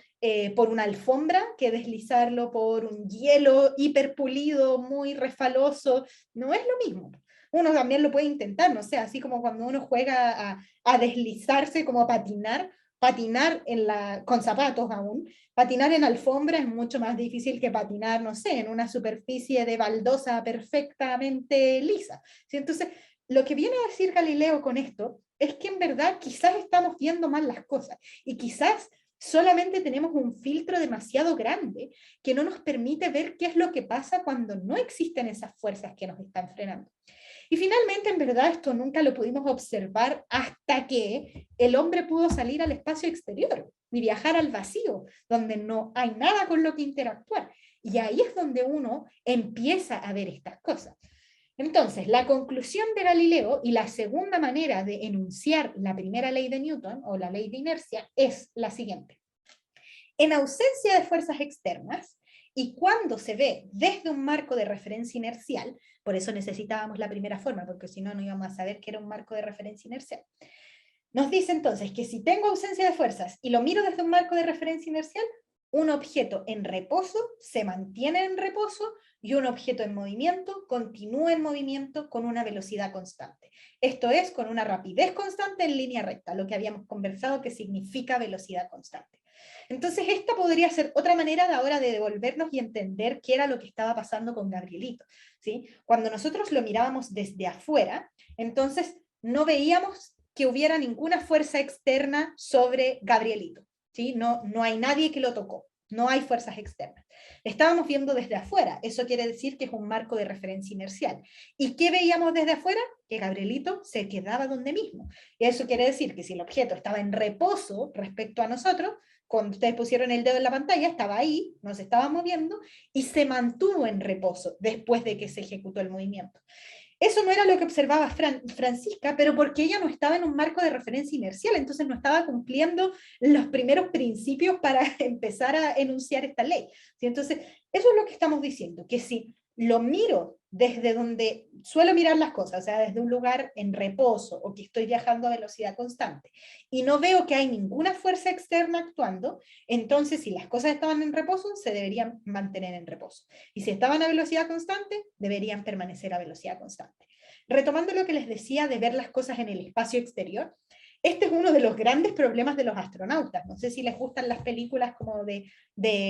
por una alfombra que deslizarlo por un hielo hiperpulido, muy resbaloso, no es lo mismo. Uno también lo puede intentar, no sé, así como cuando uno juega a deslizarse, como a patinar con zapatos aún, patinar en alfombra es mucho más difícil que patinar, no sé, en una superficie de baldosa perfectamente lisa, ¿sí? Entonces, lo que viene a decir Galileo con esto es que en verdad quizás estamos viendo mal las cosas, y quizás solamente tenemos un filtro demasiado grande que no nos permite ver qué es lo que pasa cuando no existen esas fuerzas que nos están frenando. Y finalmente, en verdad, esto nunca lo pudimos observar hasta que el hombre pudo salir al espacio exterior y viajar al vacío, donde no hay nada con lo que interactuar. Y ahí es donde uno empieza a ver estas cosas. Entonces, la conclusión de Galileo y la segunda manera de enunciar la primera ley de Newton, o la ley de inercia, es la siguiente. En ausencia de fuerzas externas, y cuando se ve desde un marco de referencia inercial, por eso necesitábamos la primera forma, porque si no, no íbamos a saber que era un marco de referencia inercial. Nos dice entonces que si tengo ausencia de fuerzas y lo miro desde un marco de referencia inercial, un objeto en reposo se mantiene en reposo y un objeto en movimiento continúa en movimiento con una velocidad constante. Esto es, con una rapidez constante en línea recta, lo que habíamos conversado que significa velocidad constante. Entonces esta podría ser otra manera de ahora de devolvernos y entender qué era lo que estaba pasando con Gabrielito, ¿sí? Cuando nosotros lo mirábamos desde afuera, entonces no veíamos que hubiera ninguna fuerza externa sobre Gabrielito, ¿sí? No hay nadie que lo tocó, no hay fuerzas externas. Estábamos viendo desde afuera, eso quiere decir que es un marco de referencia inercial. ¿Y qué veíamos desde afuera? Que Gabrielito se quedaba donde mismo. Y eso quiere decir que si el objeto estaba en reposo respecto a nosotros, cuando ustedes pusieron el dedo en la pantalla, estaba ahí, no se estaba moviendo, y se mantuvo en reposo después de que se ejecutó el movimiento. Eso no era lo que observaba Francisca, pero porque ella no estaba en un marco de referencia inercial, entonces no estaba cumpliendo los primeros principios para empezar a enunciar esta ley. ¿Sí? Entonces, eso es lo que estamos diciendo, que si lo miro desde donde suelo mirar las cosas, o sea, desde un lugar en reposo o que estoy viajando a velocidad constante, y no veo que hay ninguna fuerza externa actuando, entonces si las cosas estaban en reposo, se deberían mantener en reposo. Y si estaban a velocidad constante, deberían permanecer a velocidad constante. Retomando lo que les decía de ver las cosas en el espacio exterior, este es uno de los grandes problemas de los astronautas. No sé si les gustan las películas como de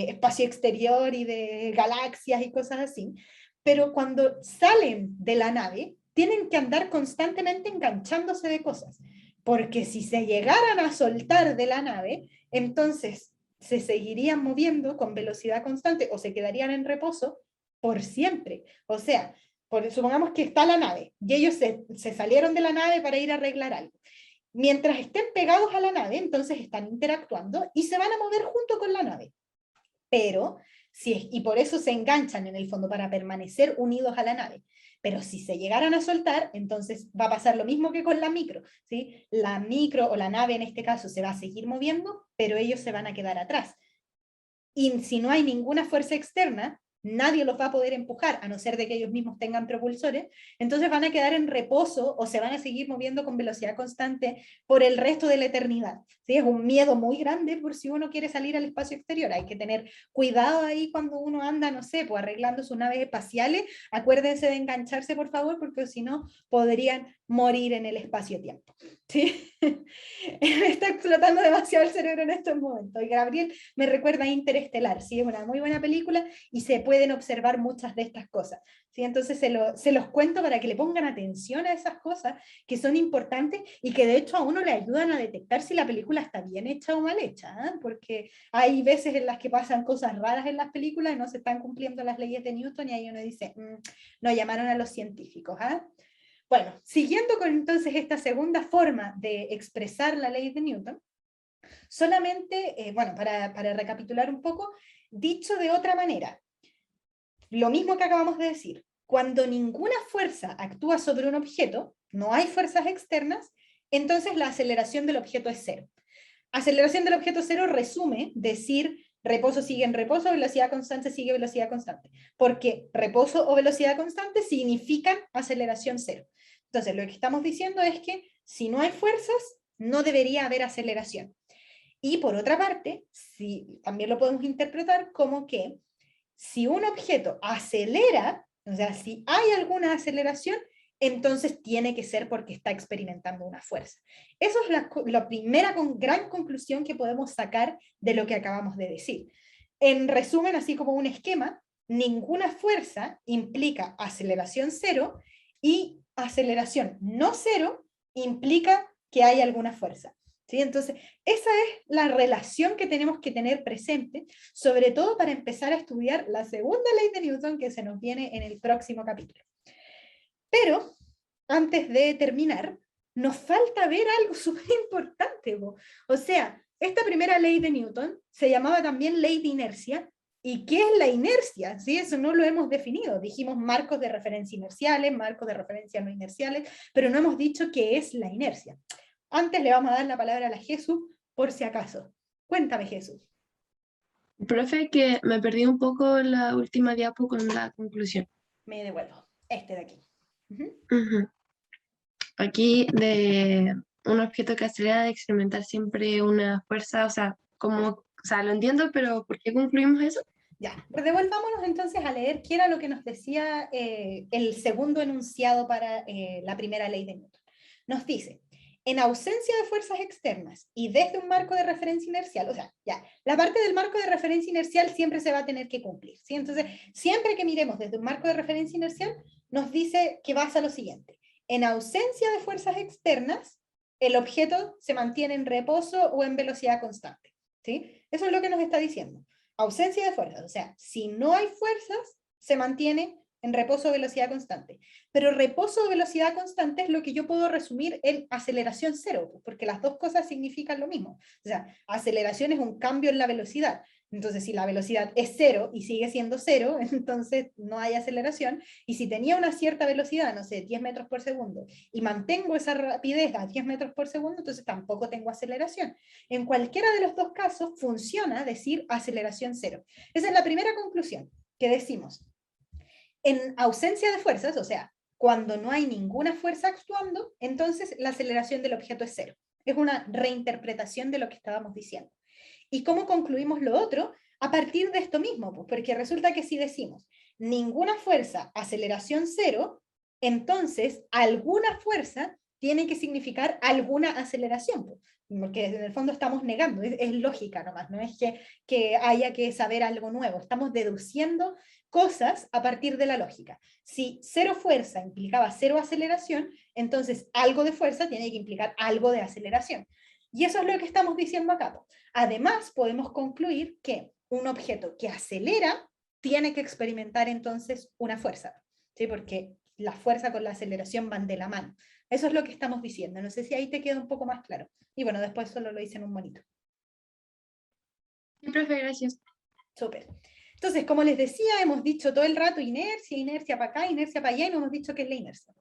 espacio exterior y de galaxias y cosas así, pero cuando salen de la nave, tienen que andar constantemente enganchándose de cosas, porque si se llegaran a soltar de la nave, entonces se seguirían moviendo con velocidad constante o se quedarían en reposo por siempre. O sea, supongamos que está la nave y ellos se salieron de la nave para ir a arreglar algo. Mientras estén pegados a la nave, entonces están interactuando y se van a mover junto con la nave. Pero, y por eso se enganchan en el fondo, para permanecer unidos a la nave. Pero si se llegaran a soltar, entonces va a pasar lo mismo que con la micro, ¿sí? La micro o la nave en este caso se va a seguir moviendo, pero ellos se van a quedar atrás. Y si no hay ninguna fuerza externa, nadie los va a poder empujar, a no ser de que ellos mismos tengan propulsores, entonces van a quedar en reposo o se van a seguir moviendo con velocidad constante por el resto de la eternidad. ¿Sí? Es un miedo muy grande por si uno quiere salir al espacio exterior. Hay que tener cuidado ahí cuando uno anda, no sé, pues arreglando sus naves espaciales. Acuérdense de engancharse, por favor, porque si no, podrían morir en el espacio-tiempo. ¿Sí? Me está explotando demasiado el cerebro en estos momentos. Y Gabriel me recuerda a Interestelar, ¿sí? Es una muy buena película y se pueden observar muchas de estas cosas. ¿Sí? Entonces se los cuento para que le pongan atención a esas cosas que son importantes y que de hecho a uno le ayudan a detectar si la película está bien hecha o mal hecha, ¿eh? Porque hay veces en las que pasan cosas raras en las películas y no se están cumpliendo las leyes de Newton y ahí uno dice, no llamaron a los científicos. ¿Eh? Bueno, siguiendo con entonces esta segunda forma de expresar la ley de Newton, solamente, bueno, para recapitular un poco, dicho de otra manera, lo mismo que acabamos de decir, cuando ninguna fuerza actúa sobre un objeto, no hay fuerzas externas, entonces la aceleración del objeto es cero. Aceleración del objeto cero resume decir reposo sigue en reposo, velocidad constante sigue velocidad constante, porque reposo o velocidad constante significan aceleración cero. Entonces, lo que estamos diciendo es que si no hay fuerzas, no debería haber aceleración. Y por otra parte, también lo podemos interpretar como que si un objeto acelera, o sea, si hay alguna aceleración, entonces tiene que ser porque está experimentando una fuerza. Eso es la primera gran conclusión que podemos sacar de lo que acabamos de decir. En resumen, así como un esquema, ninguna fuerza implica aceleración cero y aceleración no cero implica que hay alguna fuerza. ¿Sí? Entonces, esa es la relación que tenemos que tener presente, sobre todo para empezar a estudiar la segunda ley de Newton que se nos viene en el próximo capítulo. Pero, antes de terminar, nos falta ver algo súper importante. O sea, esta primera ley de Newton se llamaba también ley de inercia. ¿Y qué es la inercia? ¿Sí? Eso no lo hemos definido. Dijimos marcos de referencia inerciales, marcos de referencia no inerciales, pero no hemos dicho qué es la inercia. Antes le vamos a dar la palabra a la Jesús, por si acaso. Cuéntame, Jesús. Profe, que me perdí un poco la última diapo con la conclusión. Me devuelvo. Este de aquí. Aquí de un objeto que acelera de experimentar siempre una fuerza, o sea, lo entiendo, pero ¿por qué concluimos eso? Ya, pues devolvámonos entonces a leer qué era lo que nos decía el segundo enunciado para la primera ley de Newton. Nos dice, en ausencia de fuerzas externas y desde un marco de referencia inercial, o sea, ya, la parte del marco de referencia inercial siempre se va a tener que cumplir, ¿sí? Entonces, siempre que miremos desde un marco de referencia inercial, nos dice que pasa lo siguiente. En ausencia de fuerzas externas, el objeto se mantiene en reposo o en velocidad constante, ¿sí? Eso es lo que nos está diciendo. Ausencia de fuerzas, o sea, si no hay fuerzas, se mantiene en reposo o velocidad constante. Pero reposo o velocidad constante es lo que yo puedo resumir en aceleración cero, porque las dos cosas significan lo mismo. O sea, aceleración es un cambio en la velocidad. Entonces, si la velocidad es cero y sigue siendo cero, entonces no hay aceleración. Y si tenía una cierta velocidad, no sé, 10 metros por segundo, y mantengo esa rapidez a 10 metros por segundo, entonces tampoco tengo aceleración. En cualquiera de los dos casos funciona decir aceleración cero. Esa es la primera conclusión que decimos. En ausencia de fuerzas, o sea, cuando no hay ninguna fuerza actuando, entonces la aceleración del objeto es cero. Es una reinterpretación de lo que estábamos diciendo. ¿Y cómo concluimos lo otro? A partir de esto mismo, pues, porque resulta que si decimos ninguna fuerza, aceleración cero, entonces alguna fuerza tiene que significar alguna aceleración, pues, porque en el fondo estamos negando, es lógica nomás, no es que haya que saber algo nuevo, estamos deduciendo cosas a partir de la lógica. Si cero fuerza implicaba cero aceleración, entonces algo de fuerza tiene que implicar algo de aceleración. Y eso es lo que estamos diciendo acá. Además, podemos concluir que un objeto que acelera tiene que experimentar entonces una fuerza, ¿sí? Porque la fuerza con la aceleración van de la mano. Eso es lo que estamos diciendo. No sé si ahí te queda un poco más claro. Y bueno, después solo lo hice en un monito. Sí, profe, gracias. Súper. Entonces, como les decía, hemos dicho todo el rato inercia, inercia para acá, inercia para allá, y no hemos dicho qué es la inercia.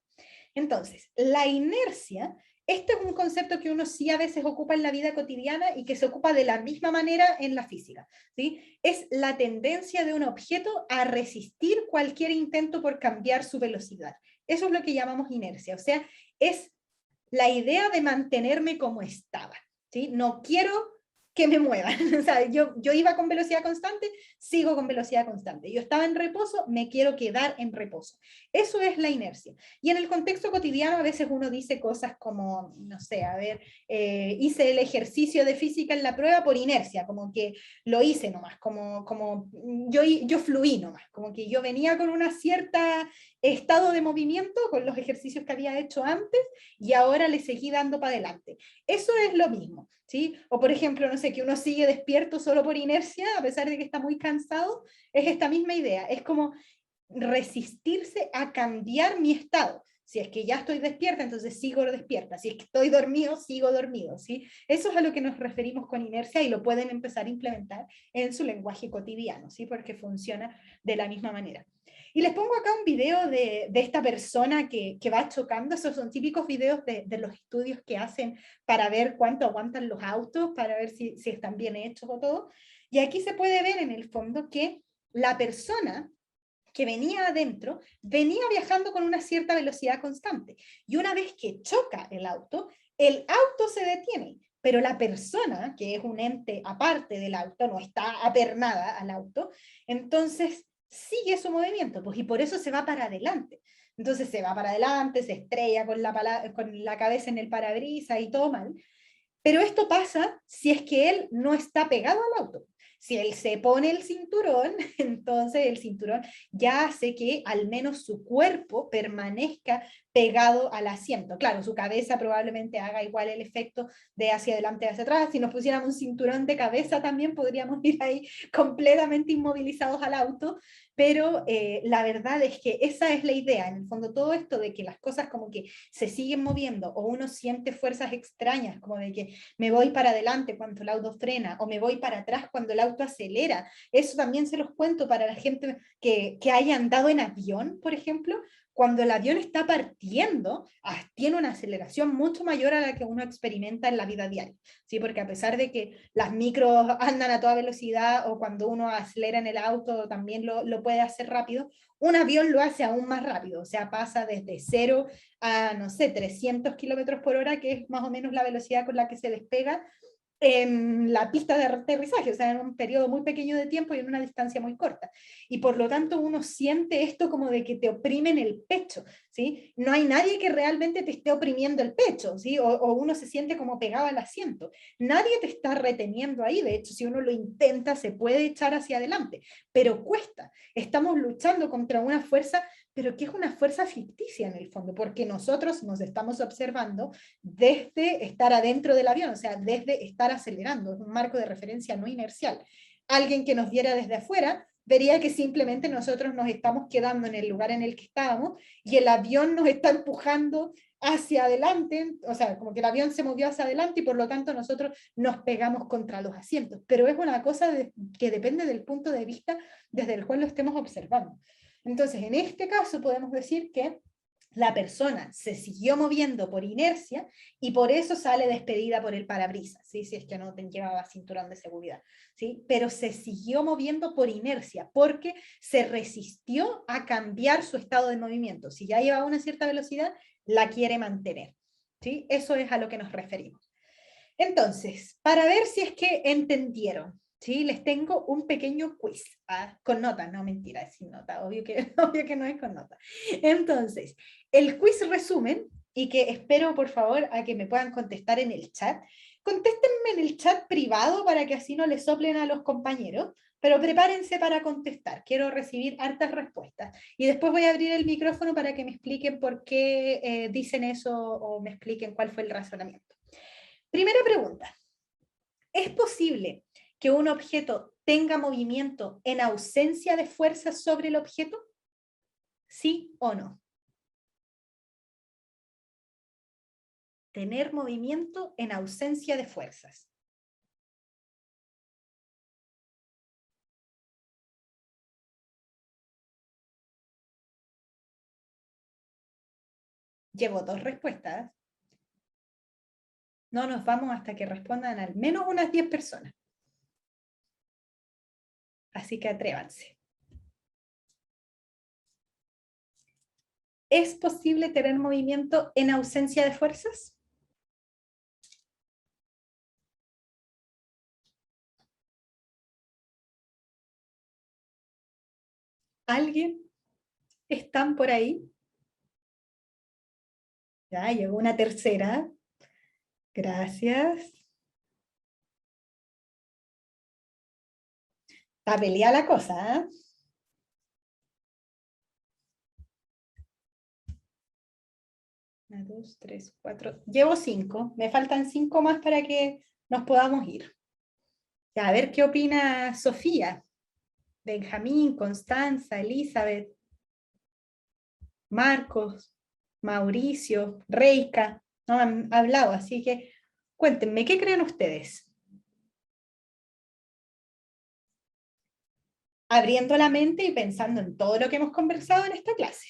Entonces, la inercia, este es un concepto que uno sí a veces ocupa en la vida cotidiana y que se ocupa de la misma manera en la física, ¿sí? Es la tendencia de un objeto a resistir cualquier intento por cambiar su velocidad. Eso es lo que llamamos inercia, o sea, es la idea de mantenerme como estaba, ¿sí? No quiero que me muevan. O sea, yo iba con velocidad constante, sigo con velocidad constante. Yo estaba en reposo, me quiero quedar en reposo. Eso es la inercia. Y en el contexto cotidiano a veces uno dice cosas como, no sé, a ver, hice el ejercicio de física en la prueba por inercia, como que lo hice nomás, como yo fluí nomás, como que yo venía con una cierta estado de movimiento con los ejercicios que había hecho antes y ahora le seguí dando para adelante. Eso es lo mismo, ¿sí? O por ejemplo, no sé, que uno sigue despierto solo por inercia, a pesar de que está muy cansado, es esta misma idea, es como resistirse a cambiar mi estado. Si es que ya estoy despierta, entonces sigo despierta. Si es que estoy dormido, sigo dormido, ¿sí? Eso es a lo que nos referimos con inercia y lo pueden empezar a implementar en su lenguaje cotidiano, ¿sí? Porque funciona de la misma manera. Y les pongo acá un video de esta persona que va chocando. Esos son típicos videos de los estudios que hacen para ver cuánto aguantan los autos, para ver si están bien hechos o todo. Y aquí se puede ver en el fondo que la persona que venía adentro venía viajando con una cierta velocidad constante. Y una vez que choca el auto se detiene. Pero la persona, que es un ente aparte del auto, no está apernada al auto, entonces sigue su movimiento, pues, y por eso se va para adelante. Entonces se va para adelante, se estrella con la cabeza en el parabrisas y todo mal. Pero esto pasa si es que él no está pegado al auto. Si él se pone el cinturón, entonces el cinturón ya hace que al menos su cuerpo permanezca pegado al asiento. Claro, su cabeza probablemente haga igual el efecto de hacia adelante y hacia atrás. Si nos pusiéramos un cinturón de cabeza también podríamos ir ahí completamente inmovilizados al auto, pero la verdad es que esa es la idea. En el fondo, todo esto de que las cosas como que se siguen moviendo o uno siente fuerzas extrañas, como de que me voy para adelante cuando el auto frena o me voy para atrás cuando el auto acelera, eso también se los cuento para la gente que haya andado en avión, por ejemplo. Cuando el avión está partiendo, tiene una aceleración mucho mayor a la que uno experimenta en la vida diaria, ¿sí? Porque a pesar de que las micros andan a toda velocidad o cuando uno acelera en el auto también lo puede hacer rápido, un avión lo hace aún más rápido, o sea, pasa desde 0 a, no sé, 300 kilómetros por hora, que es más o menos la velocidad con la que se despega en la pista de aterrizaje, o sea, en un periodo muy pequeño de tiempo y en una distancia muy corta. Y por lo tanto uno siente esto como de que te oprimen el pecho, ¿sí? No hay nadie que realmente te esté oprimiendo el pecho, ¿sí? O uno se siente como pegado al asiento. Nadie te está reteniendo ahí, de hecho, si uno lo intenta, se puede echar hacia adelante, pero cuesta. Estamos luchando contra una fuerza, pero que es una fuerza ficticia en el fondo, porque nosotros nos estamos observando desde estar adentro del avión, o sea, desde estar acelerando, es un marco de referencia no inercial. Alguien que nos viera desde afuera vería que simplemente nosotros nos estamos quedando en el lugar en el que estábamos y el avión nos está empujando hacia adelante, o sea, como que el avión se movió hacia adelante y por lo tanto nosotros nos pegamos contra los asientos, pero es una cosa que depende del punto de vista desde el cual lo estemos observando. Entonces, en este caso podemos decir que la persona se siguió moviendo por inercia y por eso sale despedida por el parabrisas, ¿sí? Si es que no te llevaba cinturón de seguridad, ¿sí? Pero se siguió moviendo por inercia porque se resistió a cambiar su estado de movimiento. Si ya lleva una cierta velocidad, la quiere mantener, ¿sí? Eso es a lo que nos referimos. Entonces, para ver si es que entendieron, ¿sí? Les tengo un pequeño quiz, con nota, no mentira, es sin nota, obvio que, obvio que no es con nota. Entonces, el quiz resumen, y que espero por favor a que me puedan contestar en el chat, contéstenme en el chat privado para que así no les soplen a los compañeros, pero prepárense para contestar, quiero recibir hartas respuestas. Y después voy a abrir el micrófono para que me expliquen por qué dicen eso o me expliquen cuál fue el razonamiento. Primera pregunta. ¿Es posible que un objeto tenga movimiento en ausencia de fuerza sobre el objeto? ¿Sí o no? Tener movimiento en ausencia de fuerzas. Llevo 2 respuestas. No nos vamos hasta que respondan al menos unas 10 personas. Así que atrévanse. ¿Es posible tener movimiento en ausencia de fuerzas? ¿Alguien? ¿Están por ahí? Ya, llegó una tercera. Gracias. Está peleada la cosa, ¿eh? 1, 2, 3, 4. Llevo 5. Me faltan 5 más para que nos podamos ir. Ya, a ver qué opina Sofía, Benjamín, Constanza, Elizabeth, Marcos, Mauricio, Reika. No han hablado, así que cuéntenme, ¿qué creen ustedes? Abriendo la mente y pensando en todo lo que hemos conversado en esta clase.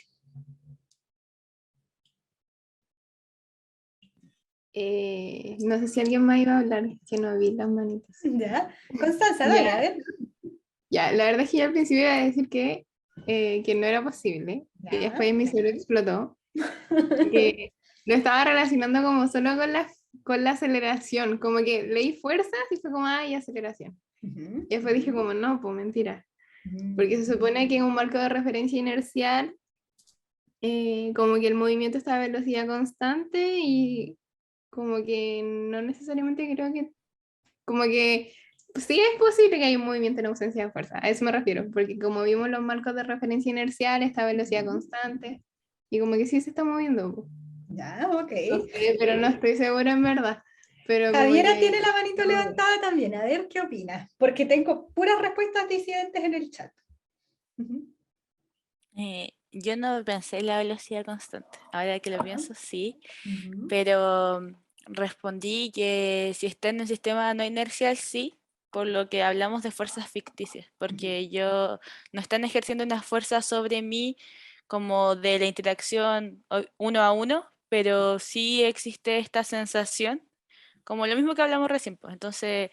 No sé si alguien más iba a hablar, que no vi las manitas. ¿Ya? Constanza, dale, Ya. a ver. Ya, la verdad es que yo al principio iba a decir que no era posible, y Ya. después mi cerebro explotó, que lo estaba relacionando como solo con la aceleración, como que leí fuerzas y fue como, ay, aceleración. Ujú. Y después dije como, no, pues mentira, Ujú. porque se supone que en un marco de referencia inercial, como que el movimiento está a velocidad constante y como que no necesariamente creo que, como que sí es posible que haya un movimiento en ausencia de fuerza, a eso me refiero, porque como vimos los marcos de referencia inercial, está a velocidad constante y como que sí se está moviendo. Po. Ya, ok. No sé, pero no estoy segura en verdad. Pero como Javiera que- tiene la manito levantada también, a ver qué opinas, porque tengo puras respuestas disidentes en el chat. Ujú. Yo no pensé en la velocidad constante. Ahora que lo Ajá. pienso, sí. Ujú. Pero respondí que si está en un sistema no inercial, sí, por lo que hablamos de fuerzas ficticias, porque yo no están ejerciendo una fuerza sobre mí como de la interacción uno a uno, pero sí existe esta sensación, como lo mismo que hablamos recién, pues. Entonces,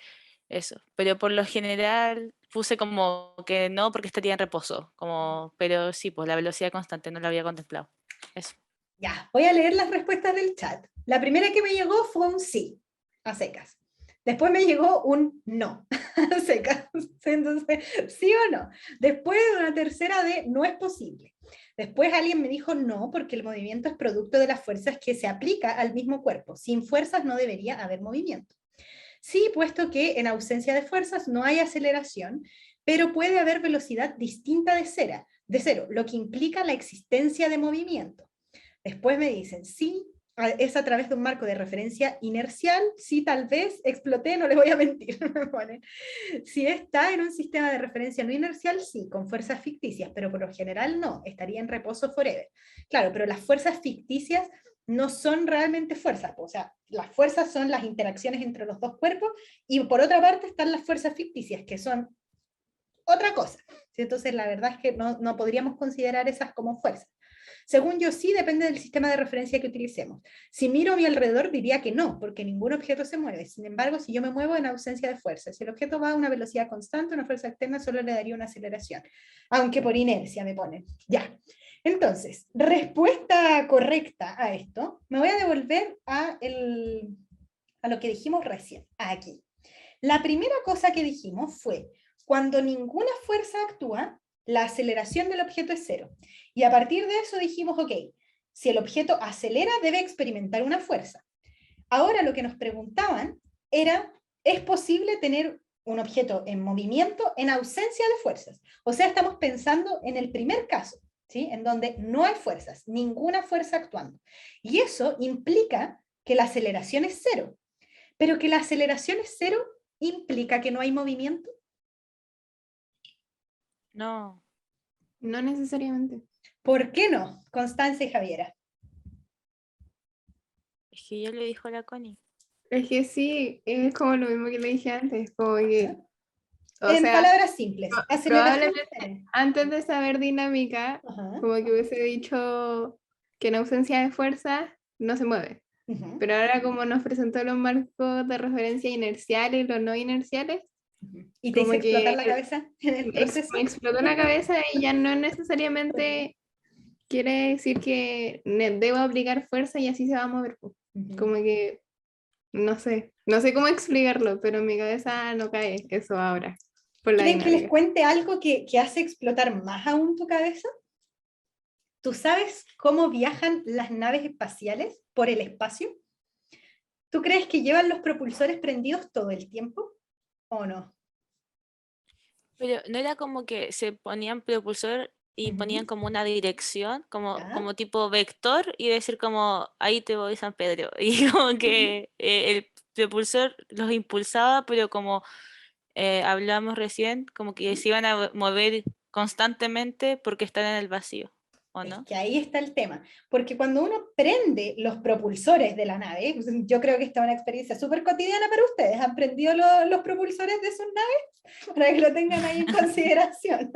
eso. Pero por lo general puse como que no, porque estaría en reposo, como, pero sí, pues la velocidad constante no lo había contemplado. Eso. Ya, voy a leer las respuestas del chat. La primera que me llegó fue un sí, a secas. Después me llegó un no, a secas. Entonces, sí o no. Después una tercera de no es posible. Después alguien me dijo no, porque el movimiento es producto de las fuerzas que se aplica al mismo cuerpo. Sin fuerzas no debería haber movimiento. Sí, puesto que en ausencia de fuerzas no hay aceleración, pero puede haber velocidad distinta de cero, lo que implica la existencia de movimiento. Después me dicen, sí, es a través de un marco de referencia inercial, sí, tal vez, exploté, no les voy a mentir, me ponen. Si está en un sistema de referencia no inercial, sí, con fuerzas ficticias, pero por lo general no, estaría en reposo forever. Claro, pero las fuerzas ficticias no son realmente fuerzas, o sea, las fuerzas son las interacciones entre los dos cuerpos, y por otra parte están las fuerzas ficticias, que son otra cosa. Entonces, la verdad es que no podríamos considerar esas como fuerzas. Según yo, sí depende del sistema de referencia que utilicemos. Si miro a mi alrededor, diría que no, porque ningún objeto se mueve. Sin embargo, si yo me muevo en ausencia de fuerza, si el objeto va a una velocidad constante, una fuerza externa solo le daría una aceleración, aunque por inercia me ponen. Ya. Entonces, respuesta correcta a esto, me voy a devolver a lo que dijimos recién, aquí. La primera cosa que dijimos fue, cuando ninguna fuerza actúa, la aceleración del objeto es cero. Y a partir de eso dijimos, ok, si el objeto acelera, debe experimentar una fuerza. Ahora lo que nos preguntaban era, ¿es posible tener un objeto en movimiento en ausencia de fuerzas? O sea, estamos pensando en el primer caso, ¿sí? En donde no hay fuerzas, ninguna fuerza actuando. Y eso implica que la aceleración es cero. Pero que la aceleración es cero implica que no hay movimiento. No. No necesariamente. ¿Por qué no? Constanza y Javiera. Es que ya le dijo la Connie. Es que sí, es como lo mismo que le dije antes, como que, o En sea, palabras simples, aceleración probablemente cero. antes de saber dinámica, Ajá. como que hubiese dicho que en ausencia de fuerza no se mueve. Uh-huh. Pero ahora como nos presentó los marcos de referencia inerciales y los no inerciales, ¿Y te como hizo explotar que la cabeza en el proceso? me explotó la cabeza y ya no necesariamente quiere decir que debo aplicar fuerza y así se va a mover. Po. Como que, no sé cómo explicarlo, pero en mi cabeza no cae eso ahora, por la ¿Quieren que les dinámica. cuente algo que hace explotar más aún tu cabeza? ¿Tú sabes cómo viajan las naves espaciales por el espacio? ¿Tú crees que llevan los propulsores prendidos todo el tiempo? ¿O no? Pero no era como que se ponían propulsor y ponían como una dirección, ¿Ya? como tipo vector, y decir como ahí te voy San Pedro. Y como que el propulsor los impulsaba, pero como hablamos recién, como que se iban a mover constantemente porque están en el vacío, ¿o Es no? que ahí está el tema, porque cuando uno prende los propulsores de la nave, yo creo que esta es una experiencia súper cotidiana para ustedes, ¿han prendido los propulsores de sus naves? Para que lo tengan ahí en consideración.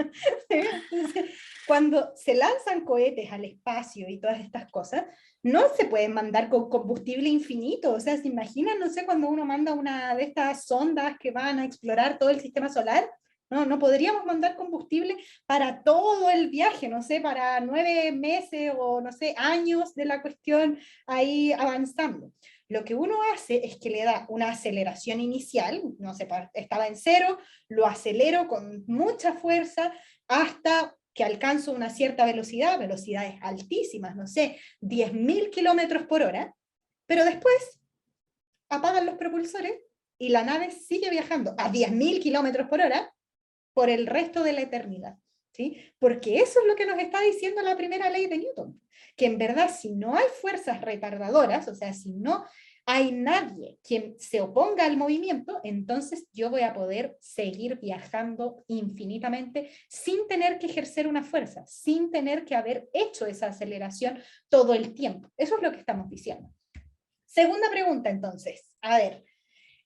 Entonces, cuando se lanzan cohetes al espacio y todas estas cosas, no se pueden mandar con combustible infinito, o sea, ¿se imaginan, no sé, cuando uno manda una de estas sondas que van a explorar todo el sistema solar? No podríamos mandar combustible para todo el viaje, no sé, para 9 meses o no sé, años de la cuestión ahí avanzando. Lo que uno hace es que le da una aceleración inicial, no sé, estaba en cero, lo acelero con mucha fuerza hasta que alcanzo una cierta velocidad, velocidades altísimas, no sé, 10.000 kilómetros por hora, pero después apagan los propulsores y la nave sigue viajando a 10.000 kilómetros por hora por el resto de la eternidad. ¿sí? Porque eso es lo que nos está diciendo la primera ley de Newton, que en verdad si no hay fuerzas retardadoras, o sea, si no hay nadie quien se oponga al movimiento, entonces yo voy a poder seguir viajando infinitamente sin tener que ejercer una fuerza, sin tener que haber hecho esa aceleración todo el tiempo. Eso es lo que estamos diciendo. Segunda pregunta, entonces. A ver,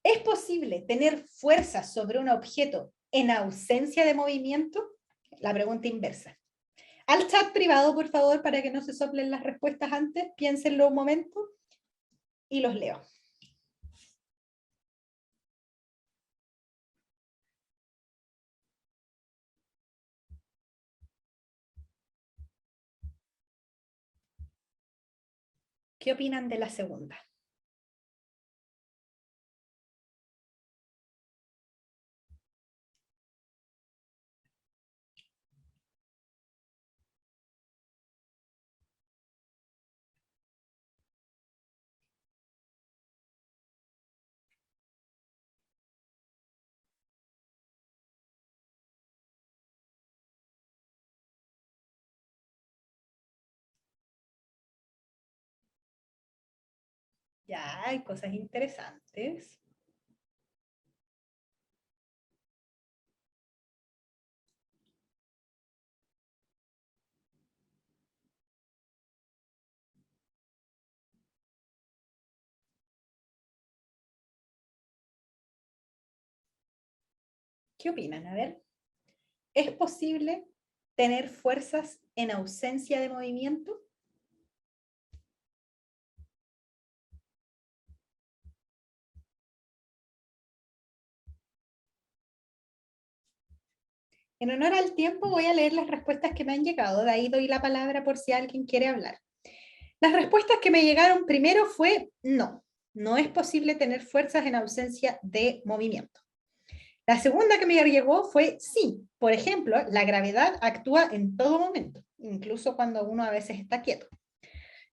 ¿es posible tener fuerza sobre un objeto en ausencia de movimiento? La pregunta inversa. Al chat privado, por favor, para que no se soplen las respuestas antes, piénsenlo un momento y los leo. ¿Qué opinan de la segunda? Ya, hay cosas interesantes. ¿Qué opinan? A ver, ¿es posible tener fuerzas en ausencia de movimiento? En honor al tiempo voy a leer las respuestas que me han llegado, de ahí doy la palabra por si alguien quiere hablar. Las respuestas que me llegaron primero fue no, no es posible tener fuerzas en ausencia de movimiento. La segunda que me llegó fue sí, por ejemplo, la gravedad actúa en todo momento, incluso cuando uno a veces está quieto.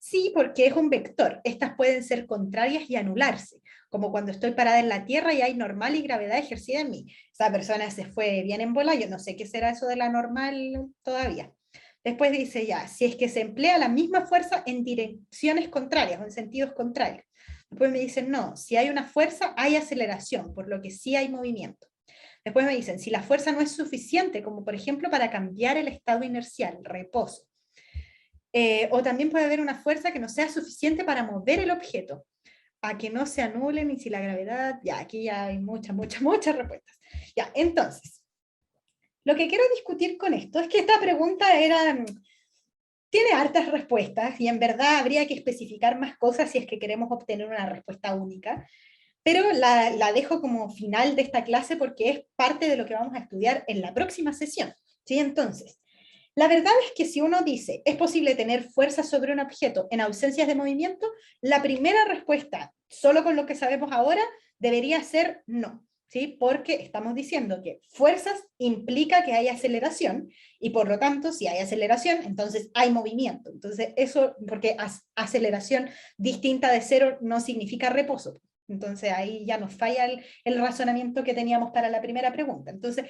Sí, porque es un vector. Estas pueden ser contrarias y anularse, como cuando estoy parada en la Tierra y hay normal y gravedad ejercida en mí. Esa persona se fue bien en bola, yo no sé qué será eso de la normal todavía. Después dice ya, si es que se emplea la misma fuerza en direcciones contrarias o en sentidos contrarios. Después me dicen no, si hay una fuerza hay aceleración, por lo que sí hay movimiento. Después me dicen, si la fuerza no es suficiente, como por ejemplo para cambiar el estado inercial, reposo. O también puede haber una fuerza que no sea suficiente para mover el objeto, a que no se anule ni si la gravedad, ya, aquí ya hay muchas respuestas. Ya, entonces, lo que quiero discutir con esto es que esta pregunta tiene hartas respuestas y en verdad habría que especificar más cosas si es que queremos obtener una respuesta única, pero la dejo como final de esta clase porque es parte de lo que vamos a estudiar en la próxima sesión. ¿Sí? Entonces, la verdad es que si uno dice, ¿es posible tener fuerza sobre un objeto en ausencias de movimiento? La primera respuesta, solo con lo que sabemos ahora, debería ser no, ¿sí? Porque estamos diciendo que fuerzas implica que hay aceleración, y por lo tanto, si hay aceleración, entonces hay movimiento. Entonces, eso, porque aceleración distinta de cero no significa reposo. Entonces, ahí ya nos falla el razonamiento que teníamos para la primera pregunta. Entonces,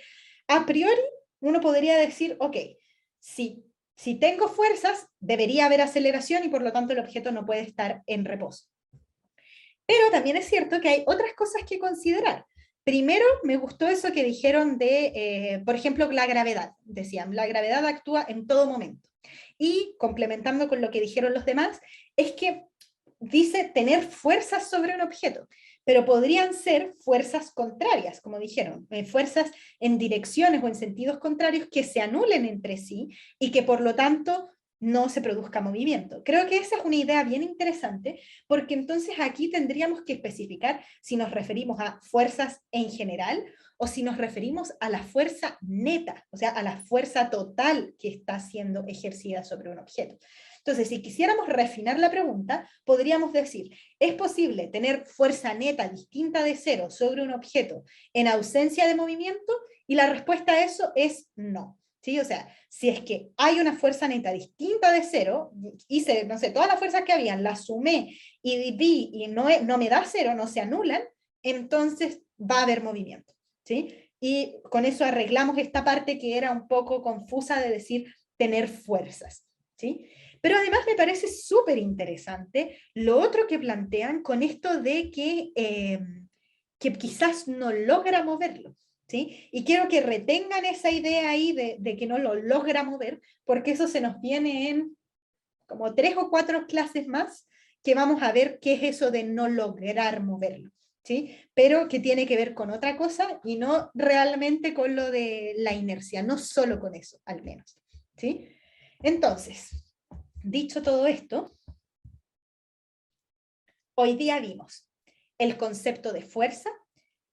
a priori, uno podría decir, ok, si tengo fuerzas, debería haber aceleración y por lo tanto el objeto no puede estar en reposo. Pero también es cierto que hay otras cosas que considerar. Primero, me gustó eso que dijeron de, por ejemplo, la gravedad. Decían, la gravedad actúa en todo momento. Y complementando con lo que dijeron los demás, es que dice tener fuerzas sobre un objeto, pero podrían ser fuerzas contrarias, como dijeron, fuerzas en direcciones o en sentidos contrarios que se anulen entre sí y que por lo tanto no se produzca movimiento. Creo que esa es una idea bien interesante, porque entonces aquí tendríamos que especificar si nos referimos a fuerzas en general o si nos referimos a la fuerza neta, o sea, a la fuerza total que está siendo ejercida sobre un objeto. Entonces, si quisiéramos refinar la pregunta, podríamos decir, ¿es posible tener fuerza neta distinta de cero sobre un objeto en ausencia de movimiento? Y la respuesta a eso es no. ¿Sí? O sea, si es que hay una fuerza neta distinta de cero, hice, no sé, todas las fuerzas que habían, las sumé y vi y no me da cero, no se anulan, entonces va a haber movimiento. ¿Sí? y con eso arreglamos esta parte que era un poco confusa de decir tener fuerzas, ¿sí? Pero además me parece súper interesante lo otro que plantean con esto de que quizás no logra moverlo, ¿sí? Y quiero que retengan esa idea ahí de que no lo logra mover, porque eso se nos viene en como 3 o 4 clases más, que vamos a ver qué es eso de no lograr moverlo, ¿sí? Pero que tiene que ver con otra cosa y no realmente con lo de la inercia, no solo con eso, al menos, ¿sí? Entonces, dicho todo esto, hoy día vimos el concepto de fuerza,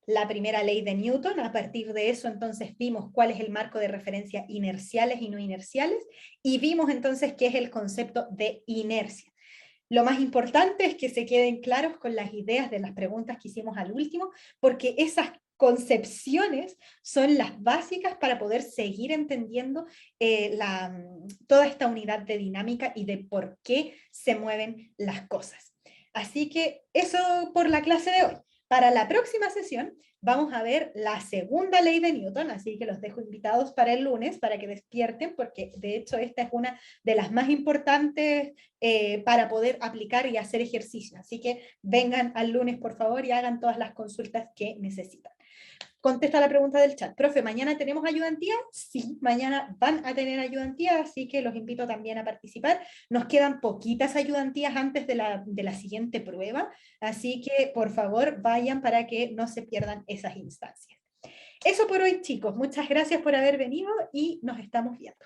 la primera ley de Newton. A partir de eso entonces vimos cuál es el marco de referencia inerciales y no inerciales, y vimos entonces qué es el concepto de inercia. Lo más importante es que se queden claros con las ideas de las preguntas que hicimos al último, porque esas concepciones son las básicas para poder seguir entendiendo toda esta unidad de dinámica y de por qué se mueven las cosas. Así que eso por la clase de hoy. Para la próxima sesión vamos a ver la segunda ley de Newton, así que los dejo invitados para el lunes para que despierten, porque de hecho esta es una de las más importantes para poder aplicar y hacer ejercicio. Así que vengan al lunes, por favor, y hagan todas las consultas que necesitan. Contesta la pregunta del chat. Profe, ¿mañana tenemos ayudantía? Sí, mañana van a tener ayudantía, así que los invito también a participar. Nos quedan poquitas ayudantías antes de la siguiente prueba, así que por favor vayan para que no se pierdan esas instancias. Eso por hoy, chicos. Muchas gracias por haber venido y nos estamos viendo.